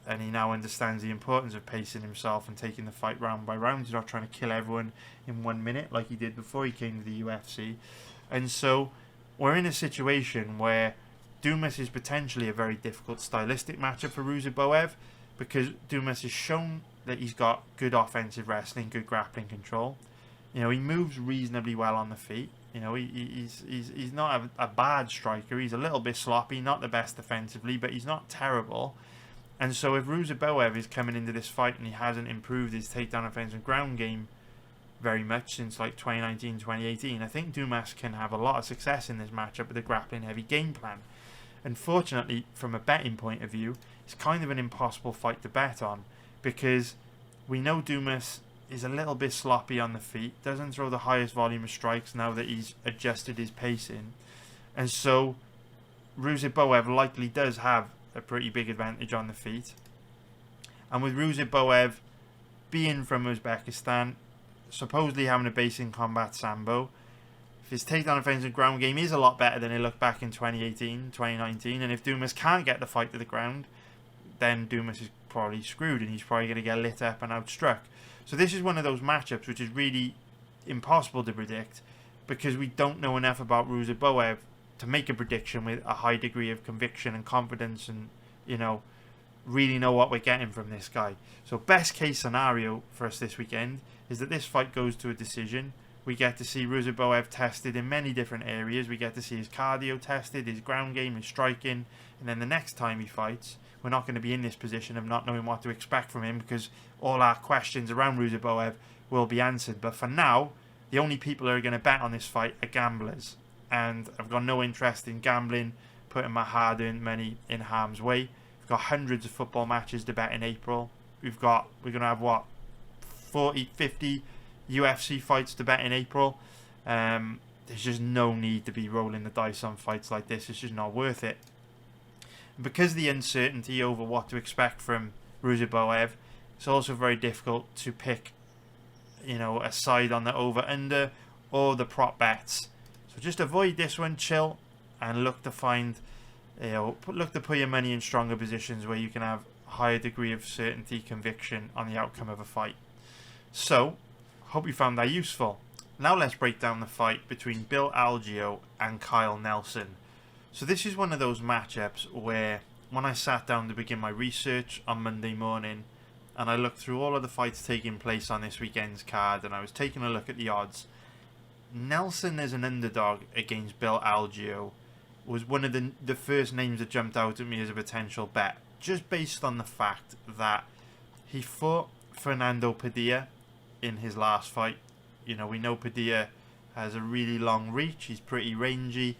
and he now understands the importance of pacing himself and taking the fight round by round. He's not trying to kill everyone in 1 minute like he did before he came to the UFC. And so we're in a situation where Dumas is potentially a very difficult stylistic matchup for Ruziboev, because Dumas has shown that he's got good offensive wrestling, good grappling control. You know, he moves reasonably well on the feet. You know, he's not a bad striker. He's a little bit sloppy, not the best defensively, but he's not terrible. And so if Ruziboev is coming into this fight and he hasn't improved his takedown offense and ground game very much since like 2019, 2018, I think Dumas can have a lot of success in this matchup with a grappling heavy game plan. Unfortunately, from a betting point of view, it's kind of an impossible fight to bet on, because we know Dumas is a little bit sloppy on the feet, doesn't throw the highest volume of strikes now that he's adjusted his pacing. And so Ruziboev likely does have a pretty big advantage on the feet. And with Ruziboev being from Uzbekistan, supposedly having a base in combat sambo, if his takedown offense and ground game is a lot better than it looked back in 2018, 2019, and if Dumas can't get the fight to the ground, then Dumas is probably screwed and he's probably going to get lit up and outstruck. So this is one of those matchups which is really impossible to predict because we don't know enough about Ruziboev to make a prediction with a high degree of conviction and confidence and, you know, really know what we're getting from this guy. So best case scenario for us this weekend is that this fight goes to a decision. We get to see Ruziboev tested in many different areas. We get to see his cardio tested, his ground game, his striking. And then the next time he fights, we're not going to be in this position of not knowing what to expect from him because all our questions around Ruziboev will be answered. But for now, the only people who are going to bet on this fight are gamblers. And I've got no interest in gambling, putting my hard-earned money in harm's way. We've got hundreds of football matches to bet in April. We're going to have, what, 40, 50 UFC fights to bet in April. There's just no need to be rolling the dice on fights like this. It's just not worth it. Because of the uncertainty over what to expect from Ruziboev, it's also very difficult to pick, you know, a side on the over-under or the prop bets. So just avoid this one, chill, and look to find, you know, look to put your money in stronger positions where you can have a higher degree of certainty, conviction on the outcome of a fight. So, hope you found that useful. Now let's break down the fight between Bill Algeo and Kyle Nelson. So this is one of those matchups where when I sat down to begin my research on Monday morning and I looked through all of the fights taking place on this weekend's card and I was taking a look at the odds, Nelson as an underdog against Bill Algeo was one of the first names that jumped out at me as a potential bet, just based on the fact that he fought Fernando Padilla in his last fight. You know, we know Padilla has a really long reach, he's pretty rangy,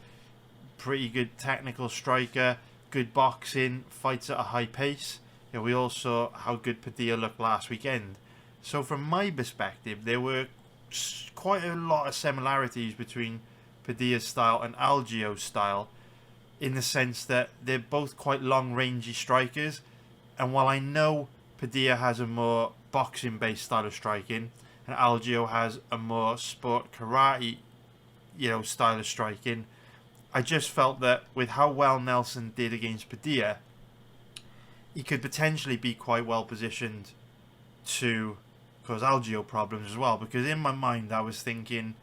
pretty good technical striker, good boxing, fights at a high pace. You know, we all saw how good Padilla looked last weekend. So from my perspective, there were quite a lot of similarities between Padilla's style and Algeo's style, in the sense that they're both quite long rangey strikers, and while I know Padilla has a more boxing based style of striking and Algeo has a more sport karate, you know, style of striking, I just felt that with how well Nelson did against Padilla, he could potentially be quite well positioned to cause Algeo problems as well, because in my mind I was thinking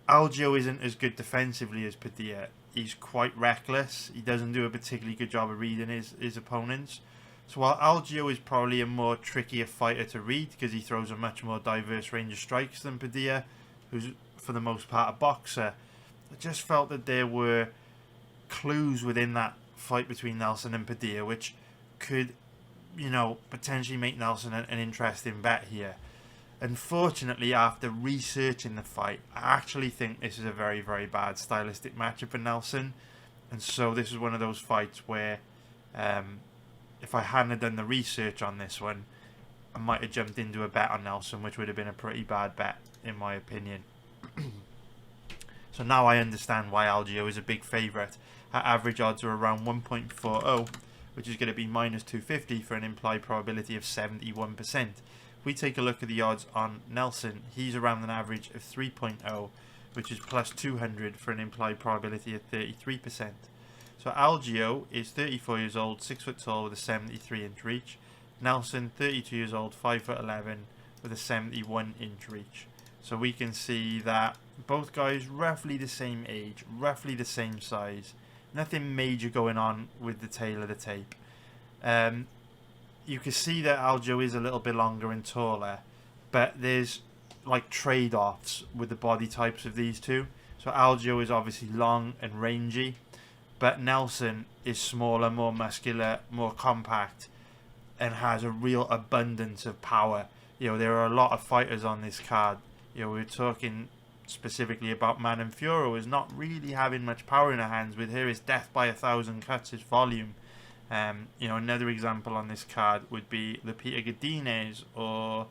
Algeo isn't as good defensively as Padilla. He's quite reckless. He doesn't do a particularly good job of reading his opponents. So while Algeo is probably a more trickier fighter to read because he throws a much more diverse range of strikes than Padilla, who's for the most part a boxer, I just felt that there were clues within that fight between Nelson and Padilla which could, you know, potentially make Nelson an interesting bet here. Unfortunately, after researching the fight, I actually think this is a very, very bad stylistic matchup for Nelson. And so this is one of those fights where if I hadn't done the research on this one, I might have jumped into a bet on Nelson, which would have been a pretty bad bet, in my opinion. So now I understand why Algeo is a big favourite. Our average odds are around 1.40, which is going to be minus 250 for an implied probability of 71%. If we take a look at the odds on Nelson, he's around an average of 3.0, which is plus 200 for an implied probability of 33%. So Algeo is 34 years old, 6 foot tall with a 73-inch reach. Nelson, 32 years old, 5'11", with a 71-inch reach. So we can see that both guys roughly the same age, roughly the same size. Nothing major going on with the tail of the tape. You can see that Algeo is a little bit longer and taller, but there's like trade-offs with the body types of these two. So Algeo is obviously long and rangy, but Nelson is smaller, more muscular, more compact, and has a real abundance of power. You know, there are a lot of fighters on this card. You know, we're talking specifically about Manon Fiorot, is not really having much power in her hands. With her, it's death by 1,000 cuts, his volume. You know, another example on this card would be Lupita Godinez, or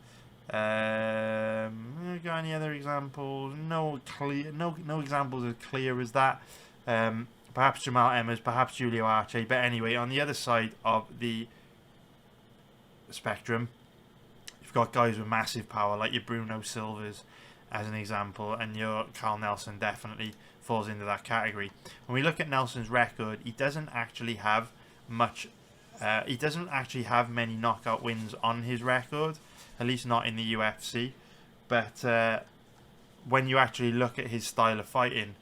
got any other examples? No examples as clear as that. Perhaps Jamal Emmers, perhaps Julio Arce. But anyway, on the other side of the spectrum, you've got guys with massive power, like your Bruno Silvas, as an example, and your Carl Nelson definitely falls into that category. When we look at Nelson's record, he doesn't actually have much He doesn't actually have many knockout wins on his record, at least not in the UFC. But when you actually look at his style of fighting,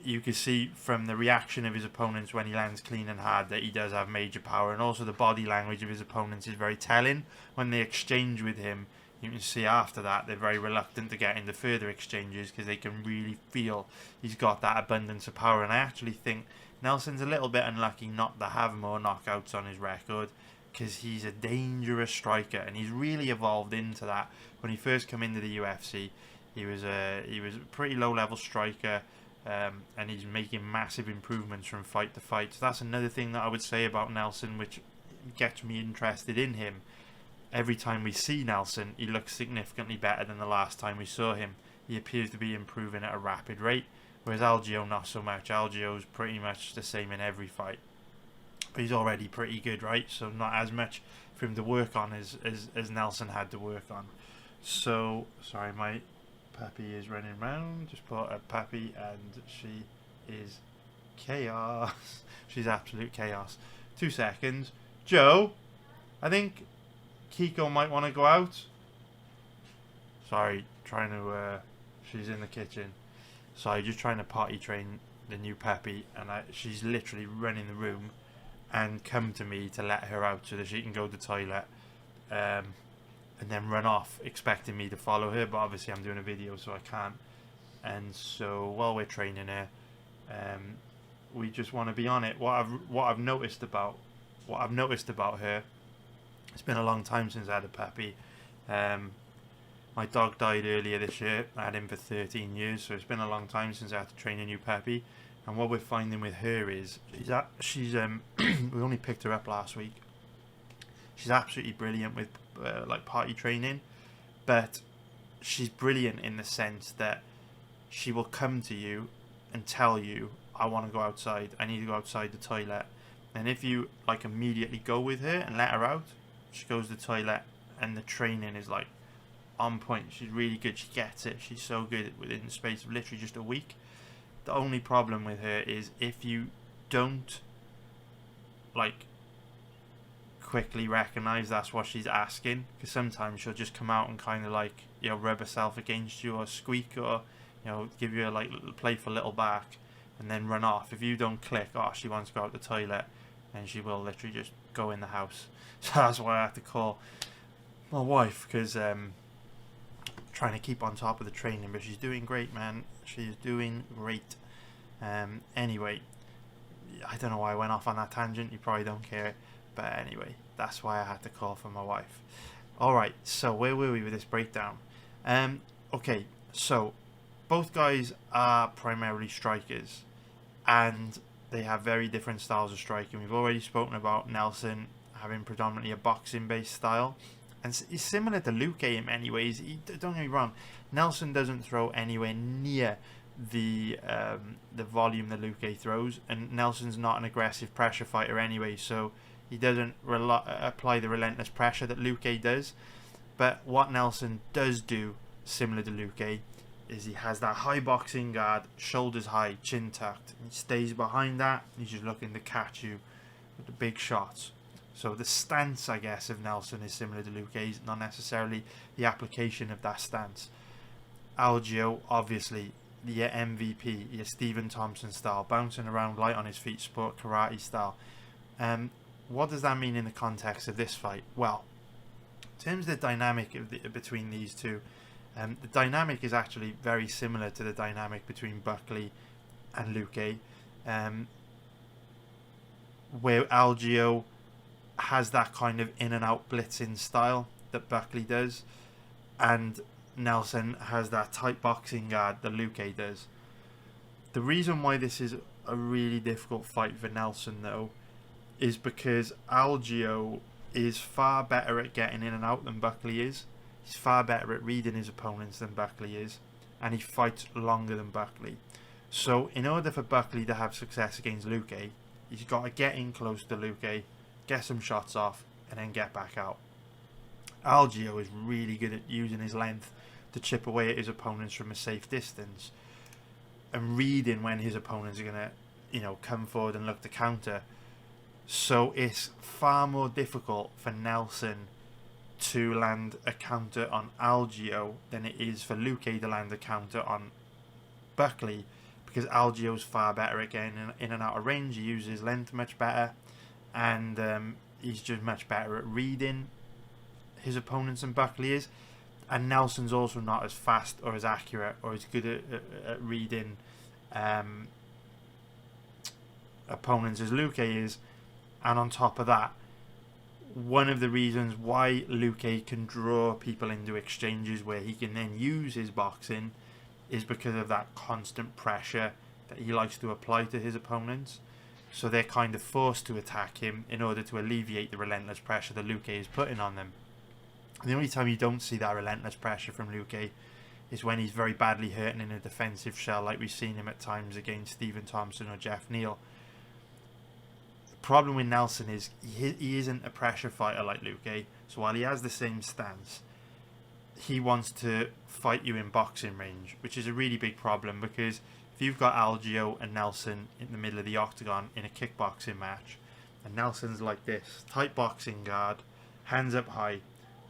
you can see from the reaction of his opponents when he lands clean and hard that he does have major power, and also the body language of his opponents is very telling. When they exchange with him, you can see after that they're very reluctant to get into further exchanges because they can really feel he's got that abundance of power. And I actually think Nelson's a little bit unlucky not to have more knockouts on his record, because he's a dangerous striker, and he's really evolved into that. When he first came into the UFC, he was a pretty low level striker, and he's making massive improvements from fight to fight. So that's another thing that I would say about Nelson, which gets me interested in him. Every time we see Nelson, he looks significantly better than the last time we saw him. He appears to be improving at a rapid rate, whereas Algeo not so much. Algeo's pretty much the same in every fight, but he's already pretty good, right? So not as much for him to work on as Nelson had to work on. So, sorry, my puppy is running around. Just bought a puppy and she is chaos. She's absolute chaos. 2 seconds. Joe, I think Kiko might want to go out. Sorry, trying to, she's in the kitchen. Sorry, just trying to potty train the new puppy, and she's literally running the room and come to me to let her out so that she can go to the toilet, and then run off expecting me to follow her, but obviously I'm doing a video so I can't. And so while we're training her, we just want to be on it. What I've noticed about her, it's been a long time since I had a puppy. My dog died earlier this year. I had him for 13 years, so it's been a long time since I had to train a new puppy. And what we're finding with her is she's we only picked her up last week. She's absolutely brilliant with like potty training, but she's brilliant in the sense that she will come to you and tell you, I want to go outside, I need to go outside the toilet. And if you like immediately go with her and let her out, she goes to the toilet, and the training is like on point. She's really good. She gets it. She's so good within the space of literally just a week. The only problem with her is if you don't like quickly recognize that's what she's asking, because sometimes she'll just come out and kind of like, you know, rub herself against you or squeak, or, you know, give you a like playful little bark and then run off. If you don't click, oh, she wants to go out the toilet, and she will literally just go in the house. So that's why I have to call my wife, because trying to keep on top of the training, but she's doing great, man. She's doing great. Anyway, I don't know why I went off on that tangent. You probably don't care, but anyway, that's why I had to call for my wife. Alright, so where were we with this breakdown? Okay, so both guys are primarily strikers, and they have very different styles of striking. We've already spoken about Nelson having predominantly a boxing based style, and he's similar to Luke in many ways. Don't get me wrong, Nelson doesn't throw anywhere near the volume that Luke throws, and Nelson's not an aggressive pressure fighter anyway, so he doesn't apply the relentless pressure that Luke does. But what Nelson does do, similar to Luke, is he has that high boxing guard, shoulders high, chin tucked. He stays behind that. He's just looking to catch you with the big shots. So the stance, I guess, of Nelson is similar to Luke's, not necessarily the application of that stance. Algeo, obviously, the MVP, your Stephen Thompson style, bouncing around light on his feet, sport karate style. What does that mean in the context of this fight? Well, in terms of the dynamic between these two, the dynamic is actually very similar to the dynamic between Buckley and Luke, where Algeo has that kind of in and out blitzing style that Buckley does, and Nelson has that tight boxing guard that Luke does. The reason why this is a really difficult fight for Nelson, though, is because Algeo is far better at getting in and out than Buckley is. He's far better at reading his opponents than Buckley is, and he fights longer than Buckley. So in order for Buckley to have success against Luke, he's got to get in close to Luke, get some shots off, and then get back out. Algeo is really good at using his length to chip away at his opponents from a safe distance, and reading when his opponents are going to, you know, come forward and look to counter. So it's far more difficult for Nelson to land a counter on Algeo than it is for Luque to land a counter on Buckley, because Algeo's far better at getting in and out of range. He uses length much better, and he's just much better at reading his opponents than Buckley is. And Nelson's also not as fast or as accurate or as good at reading opponents as Luque is. And on top of that, one of the reasons why Luque can draw people into exchanges where he can then use his boxing is because of that constant pressure that he likes to apply to his opponents. So they're kind of forced to attack him in order to alleviate the relentless pressure that Luque is putting on them. And the only time you don't see that relentless pressure from Luque is when he's very badly hurting in a defensive shell, like we've seen him at times against Stephen Thompson or Jeff Neal. The problem with Nelson is he isn't a pressure fighter like Luque, so while he has the same stance, he wants to fight you in boxing range, which is a really big problem, because if you've got Algeo and Nelson in the middle of the octagon in a kickboxing match, and Nelson's like this, tight boxing guard, hands up high,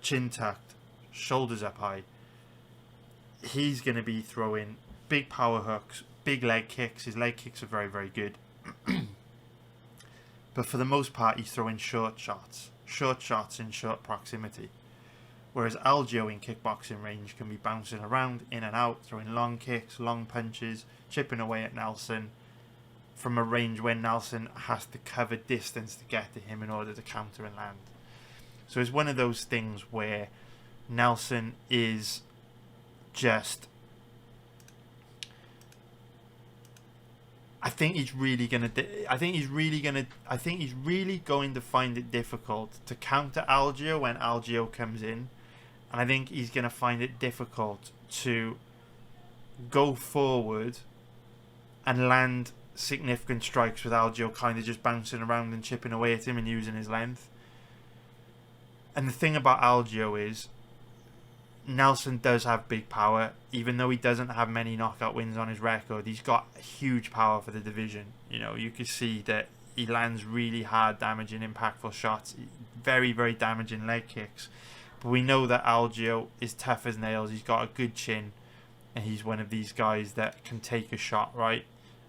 chin tucked, shoulders up high, he's going to be throwing big power hooks, big leg kicks. His leg kicks are very, very good. But for the most part, he's throwing short shots in short proximity. Whereas Algeo in kickboxing range can be bouncing around, in and out, throwing long kicks, long punches, chipping away at Nelson from a range where Nelson has to cover distance to get to him in order to counter and land. So it's one of those things where Nelson is just... I think he's really going to find it difficult to counter Algeo when Algeo comes in. And I think he's going to find it difficult to go forward and land significant strikes with Algeo kind of just bouncing around and chipping away at him and using his length. And the thing about Algeo is Nelson does have big power. Even though he doesn't have many knockout wins on his record, he's got huge power for the division. You know, you can see that he lands really hard, damaging, impactful shots, very, very damaging leg kicks. But we know that Algeo is tough as nails. He's got a good chin, and he's one of these guys that can take a shot, right?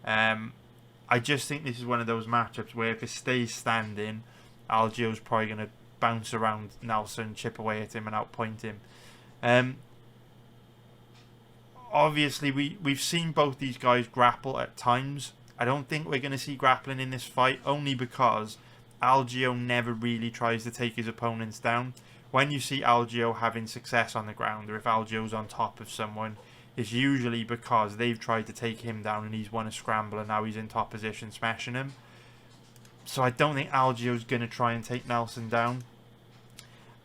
I just think this is one of those matchups where if it stays standing, Algeo's probably going to bounce around Nelson, chip away at him and outpoint him. Obviously, we've seen both these guys grapple at times. I don't think we're going to see grappling in this fight, only because Algeo never really tries to take his opponents down. When you see Algeo having success on the ground, or if Algeo's on top of someone, it's usually because they've tried to take him down and he's won a scramble and now he's in top position smashing him. So I don't think Algeo's going to try and take Nelson down.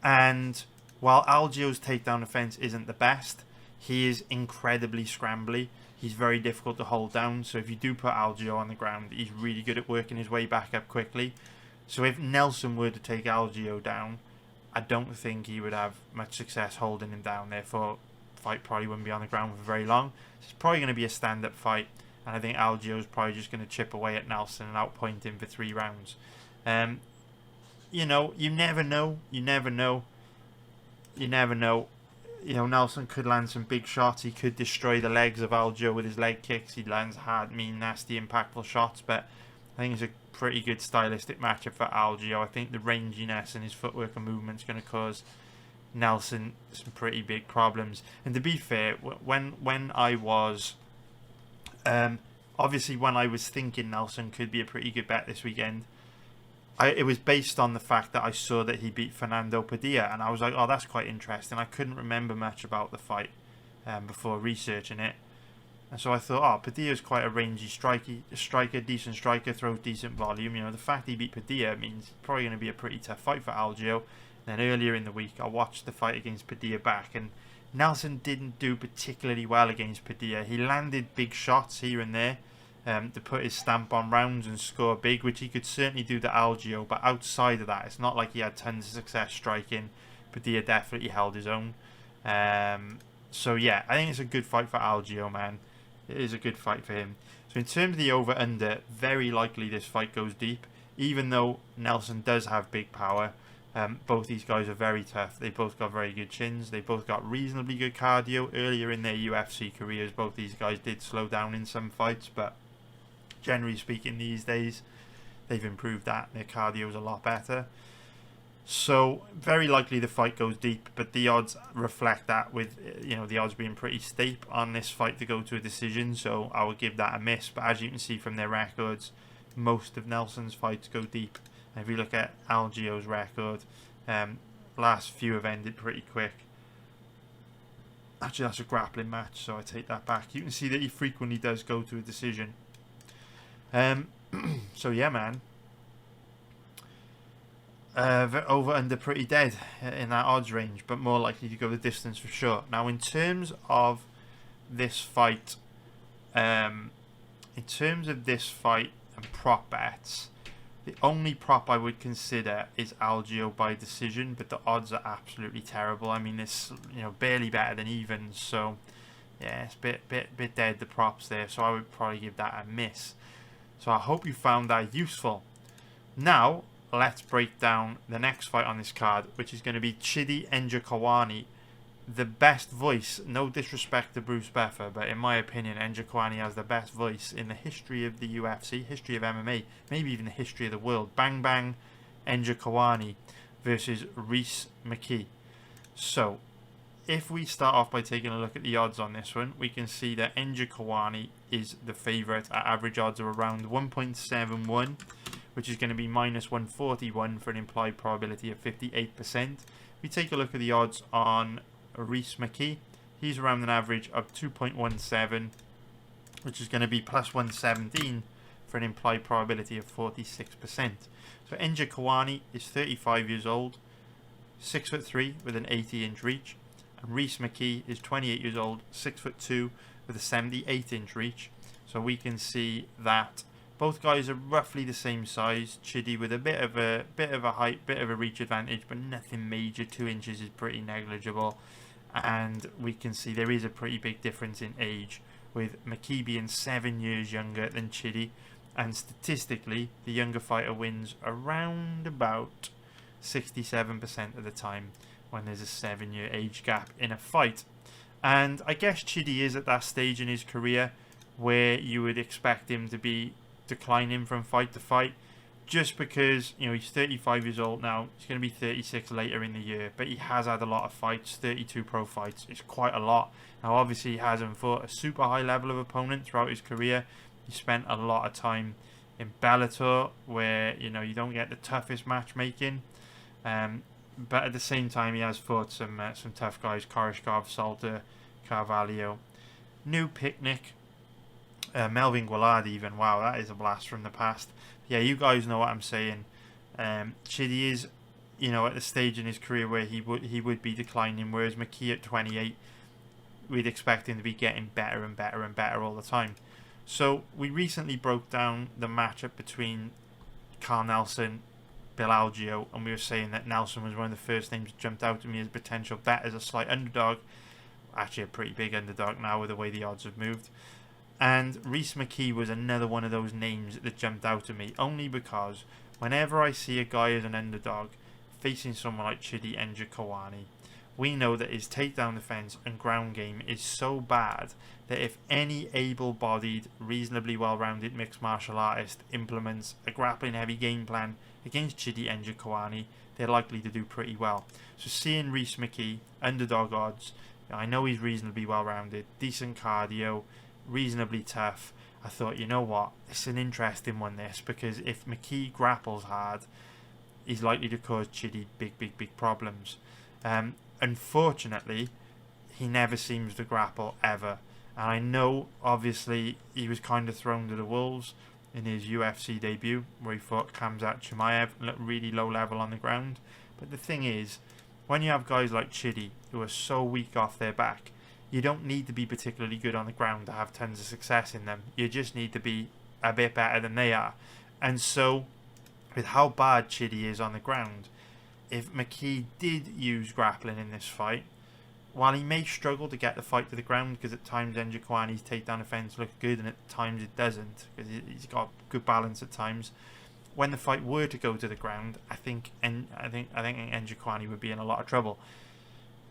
And while Algeo's takedown offense isn't the best, he is incredibly scrambly. He's very difficult to hold down. So if you do put Algeo on the ground, he's really good at working his way back up quickly. So if Nelson were to take Algeo down, I don't think he would have much success holding him down. Therefore, the fight probably wouldn't be on the ground for very long. It's probably going to be a stand-up fight. And I think Algeo's probably just going to chip away at Nelson and outpoint him for 3 rounds. You know, you never know. You never know. You never know. You know, Nelson could land some big shots. He could destroy the legs of Algeo with his leg kicks. He lands hard, mean, nasty, impactful shots. But I think it's a pretty good stylistic matchup for Algeo. I think the ranginess and his footwork and movement is going to cause Nelson some pretty big problems. And to be fair, when I was... obviously, when I was thinking Nelson could be a pretty good bet this weekend, it was based on the fact that I saw that he beat Fernando Padilla, and I was like, oh, that's quite interesting. I couldn't remember much about the fight before researching it. And so I thought, oh, Padilla's quite a rangy striker, decent striker, throws decent volume. You know, the fact he beat Padilla means it's probably going to be a pretty tough fight for Algeo. And then earlier in the week, I watched the fight against Padilla back, and Nelson didn't do particularly well against Padilla. He landed big shots here and there to put his stamp on rounds and score big, which he could certainly do to Algeo. But outside of that, it's not like he had tons of success striking. Padilla definitely held his own. So yeah, I think it's a good fight for Algeo, man. It is a good fight for him. So in terms of the over-under, very likely this fight goes deep. even though Nelson does have big power, both these guys are very tough. They both got very good chins. They both got reasonably good cardio. Earlier in their UFC careers, both these guys did slow down in some fights, but generally speaking these days, they've improved that. Their cardio is a lot better. So very likely the fight goes deep, but the odds reflect that, with the odds being pretty steep on this fight to go to a decision, so I would give that a miss. But as you can see from their records, most of Nelson's fights go deep. And if you look at Algio's record, last few have ended pretty quick. Actually, that's a grappling match, so I take that back. You can see that he frequently does go to a decision. So yeah, man. Over under pretty dead in that odds range, but more likely to go the distance for sure. Now, in terms of this fight, and prop bets, the only prop I would consider is Algio by decision, but the odds are absolutely terrible. I mean, it's barely better than even, so yeah, it's a bit dead, the props there. So I would probably give that a miss. So I hope you found that useful. Now, let's break down the next fight on this card, which is going to be Chidi Njokuani. The best voice, no disrespect to Bruce Buffer, but in my opinion, Njokuani has the best voice in the history of the UFC, history of MMA, maybe even the history of the world. Bang Bang Njokuani versus Rhys McKee. So, if we start off by taking a look at the odds on this one, we can see that Njokuani is the favourite at average odds of around 1.71, which is going to be minus 141 for an implied probability of 58%. We take a look at the odds on Rhys McKee. He's around an average of 2.17, which is going to be plus 117 for an implied probability of 46%. So Njokuani is 35 years old, 6'3" with an 80-inch reach, and Rhys McKee is 28 years old, 6'2" with a 78-inch reach. So we can see that both guys are roughly the same size. Chidi with a bit of a height, bit of a reach advantage, but nothing major. 2 inches is pretty negligible. And we can see there is a pretty big difference in age, with McKee being 7 years younger than Chidi. And statistically, the younger fighter wins around about 67% of the time when there's a 7-year age gap in a fight. And I guess Chidi is at that stage in his career where you would expect him to be declining from fight to fight, just because he's 35 years old now. He's going to be 36 later in the year, but he has had a lot of fights. 32 pro fights is quite a lot. Now obviously he hasn't fought a super high level of opponent throughout his career. He spent a lot of time in Bellator, where you don't get the toughest matchmaking, but at the same time he has fought some tough guys: Koreshkov, Salter, Carvalho, New Picnic, Melvin Guillard even. Wow, that is a blast from the past. Yeah, you guys know what I'm saying. Chidi is, at the stage in his career where he would be declining, whereas McKee at 28, we'd expect him to be getting better and better and better all the time. So we recently broke down the matchup between Carl Nelson, Bill Algio, and we were saying that Nelson was one of the first names that jumped out to me as a potential bet as a slight underdog. Actually a pretty big underdog now with the way the odds have moved. And Rhys McKee was another one of those names that jumped out at me, only because whenever I see a guy as an underdog facing someone like Chidi Njokuani, we know that his takedown defense and ground game is so bad that if any able-bodied, reasonably well-rounded mixed martial artist implements a grappling-heavy game plan against Chidi Njokuani, they're likely to do pretty well. So seeing Rhys McKee, underdog odds, I know he's reasonably well-rounded, decent cardio, reasonably tough. I thought, you know what, it's an interesting one, this, because if McKee grapples hard, he's likely to cause Chidi big problems. Unfortunately, he never seems to grapple ever. And I know, obviously, he was kind of thrown to the wolves in his UFC debut, where he fought Khamzat Chimaev, really low level on the ground. But the thing is, when you have guys like Chidi, who are so weak off their back, you don't need to be particularly good on the ground to have tons of success in them. You just need to be a bit better than they are. And so, with how bad Chidi is on the ground, if McKee did use grappling in this fight, while he may struggle to get the fight to the ground, because at times Njokuani's takedown defense looks good and at times it doesn't, because he's got good balance at times, when the fight were to go to the ground, I think Njokuani would be in a lot of trouble.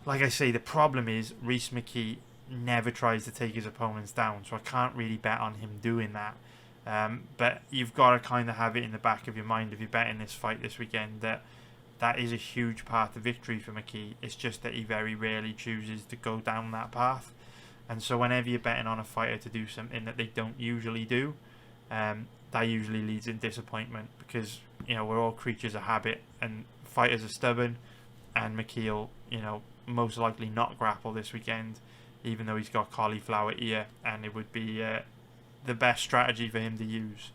Like I say, the problem is Rhys McKee never tries to take his opponents down, so I can't really bet on him doing that. But you've got to kind of have it in the back of your mind if you're betting this fight this weekend that is a huge path to victory for McKee. It's just that he very rarely chooses to go down that path. And so whenever you're betting on a fighter to do something that they don't usually do, that usually leads in disappointment, because, you know, we're all creatures of habit and fighters are stubborn, and McKee will, you know, most likely not grapple this weekend, even though he's got cauliflower ear, and it would be the best strategy for him to use.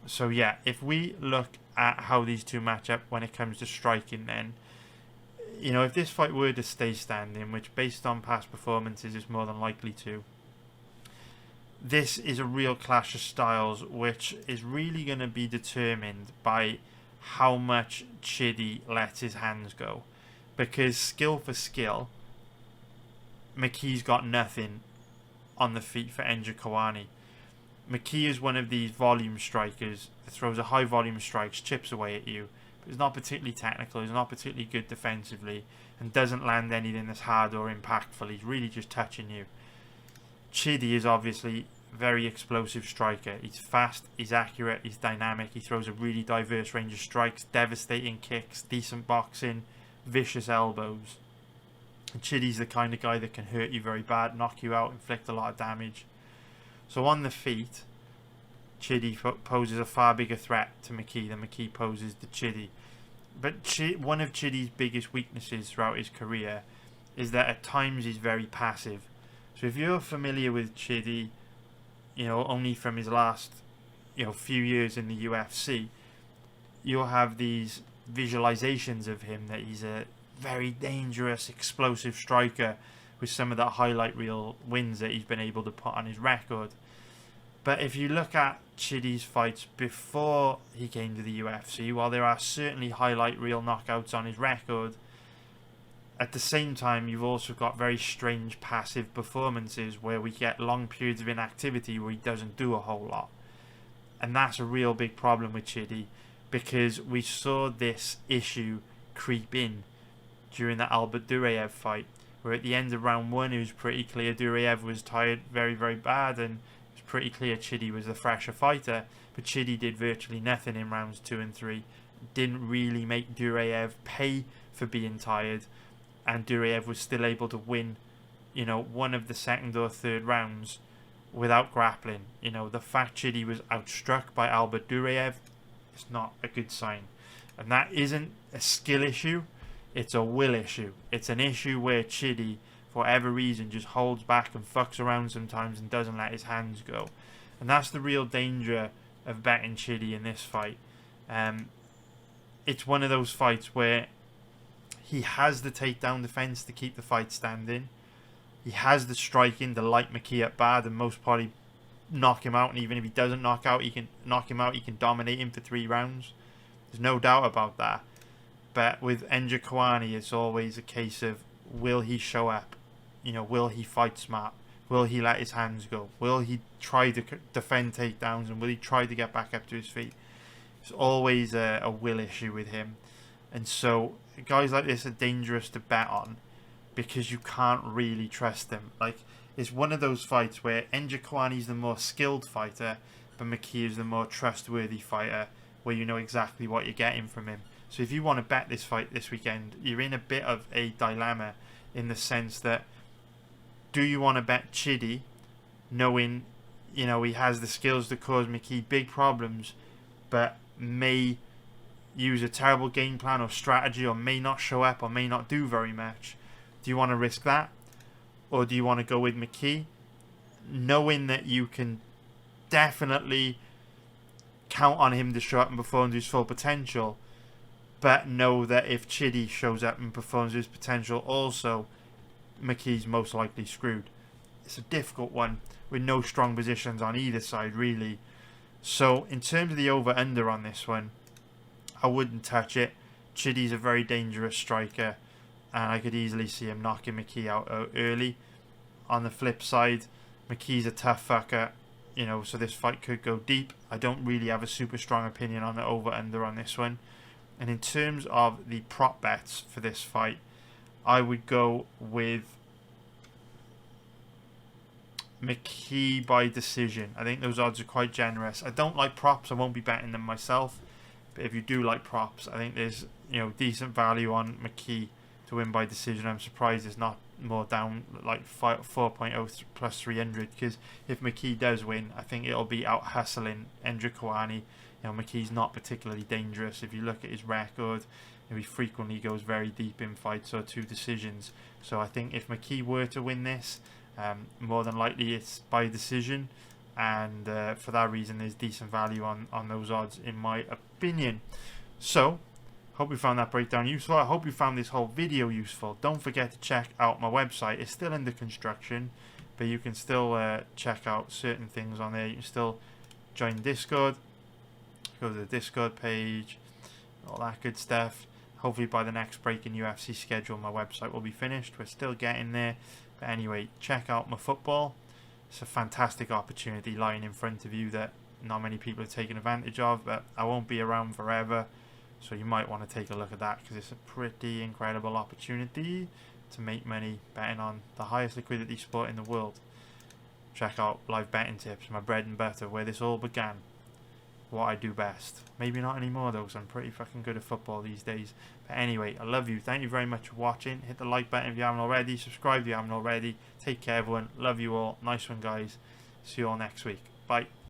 So yeah, if we look at how these two match up when it comes to striking, then, you know, if this fight were to stay standing, which based on past performances is more than likely to, this is a real clash of styles, which is really going to be determined by how much Chidi lets his hands go. Because skill for skill, McKee's got nothing on the feet for Njokuani. McKee is one of these volume strikers that throws a high volume strikes, chips away at you, but is not particularly technical, is not particularly good defensively, and doesn't land anything that's hard or impactful. He's really just touching you. Chidi is obviously a very explosive striker. He's fast, he's accurate, he's dynamic, he throws a really diverse range of strikes, devastating kicks, decent boxing, vicious elbows. And Chidi's the kind of guy that can hurt you very bad, knock you out, inflict a lot of damage. So on the feet, Chidi poses a far bigger threat to McKee than McKee poses to Chidi. But one of Chidi's biggest weaknesses throughout his career is that at times he's very passive. So if you're familiar with Chidi, you know, only from his last, you know, few years in the UFC, you'll have these visualizations of him that he's a very dangerous, explosive striker with some of the highlight reel wins that he's been able to put on his record. But if you look at Chidi's fights before he came to the UFC, while there are certainly highlight reel knockouts on his record, at the same time you've also got very strange passive performances where we get long periods of inactivity where he doesn't do a whole lot. And that's a real big problem with Chidi, because we saw this issue creep in during the Albert Duraev fight, where at the end of round 1 it was pretty clear Duraev was tired very, very bad, and it was pretty clear Chidi was the fresher fighter, but Chidi did virtually nothing in rounds 2 and 3, didn't really make Duraev pay for being tired, and Duraev was still able to win, you know, one of the second or third rounds without grappling. You know, the fact Chidi was outstruck by Albert Duraev is not a good sign, and that isn't a skill issue. It's a will issue. It's an issue where Chidi, for whatever reason, just holds back and fucks around sometimes and doesn't let his hands go. And that's the real danger of betting Chidi in this fight. It's one of those fights where he has the takedown defense to keep the fight standing. He has the striking to light McKee up bad and most probably knock him out. And even if he doesn't knock him out, he can dominate him for 3 rounds. There's no doubt about that. But with Njokuani, it's always a case of, will he show up? You know, will he fight smart? Will he let his hands go? Will he try to defend takedowns, and will he try to get back up to his feet? It's always a will issue with him. And so guys like this are dangerous to bet on because you can't really trust them. Like, it's one of those fights where Njokuani's the more skilled fighter, but McKee is the more trustworthy fighter, where you know exactly what you're getting from him. So if you want to bet this fight this weekend, you're in a bit of a dilemma, in the sense that, do you want to bet Chidi, knowing, you know, he has the skills to cause McKee big problems, but may use a terrible game plan or strategy, or may not show up, or may not do very much? Do you want to risk that? Or do you want to go with McKee, knowing that you can definitely count on him to show up and perform to his full potential, but know that if Chidi shows up and performs his potential also, McKee's most likely screwed? It's a difficult one with no strong positions on either side, really. So in terms of the over-under on this one, I wouldn't touch it. Chidi's a very dangerous striker, and I could easily see him knocking McKee out early. On the flip side, McKee's a tough fucker. you know, so this fight could go deep. I don't really have a super strong opinion on the over-under on this one. And in terms of the prop bets for this fight, I would go with McKee by decision. I think those odds are quite generous. I don't like props. I won't be betting them myself. But if you do like props, I think there's, you know, decent value on McKee to win by decision. I'm surprised it's not more down like 4.0 plus 300, because if McKee does win, I think it'll be out hustling Ndrikwani. You know, McKee's not particularly dangerous. If you look at his record, he frequently goes very deep in fights or 2 decisions. So I think if McKee were to win this, more than likely it's by decision, and for that reason there's decent value on those odds in my opinion. So hope you found that breakdown useful. I hope you found this whole video useful. Don't forget to check out my website. It's still under construction, but you can still check out certain things on there. You can still join Discord, go to the Discord page, all that good stuff. Hopefully by the next break in UFC schedule, my website will be finished. We're still getting there. But anyway, check out my football. It's a fantastic opportunity lying in front of you that not many people are taking advantage of, but I won't be around forever. So you might want to take a look at that, because it's a pretty incredible opportunity to make money betting on the highest liquidity sport in the world. Check out live betting tips, my bread and butter, where this all began. What I do best. Maybe not anymore though, because I'm pretty fucking good at football these days. But anyway, I love you. Thank you very much for watching. Hit the like button if you haven't already. Subscribe if you haven't already. Take care everyone. Love you all. Nice one guys. See you all next week. Bye.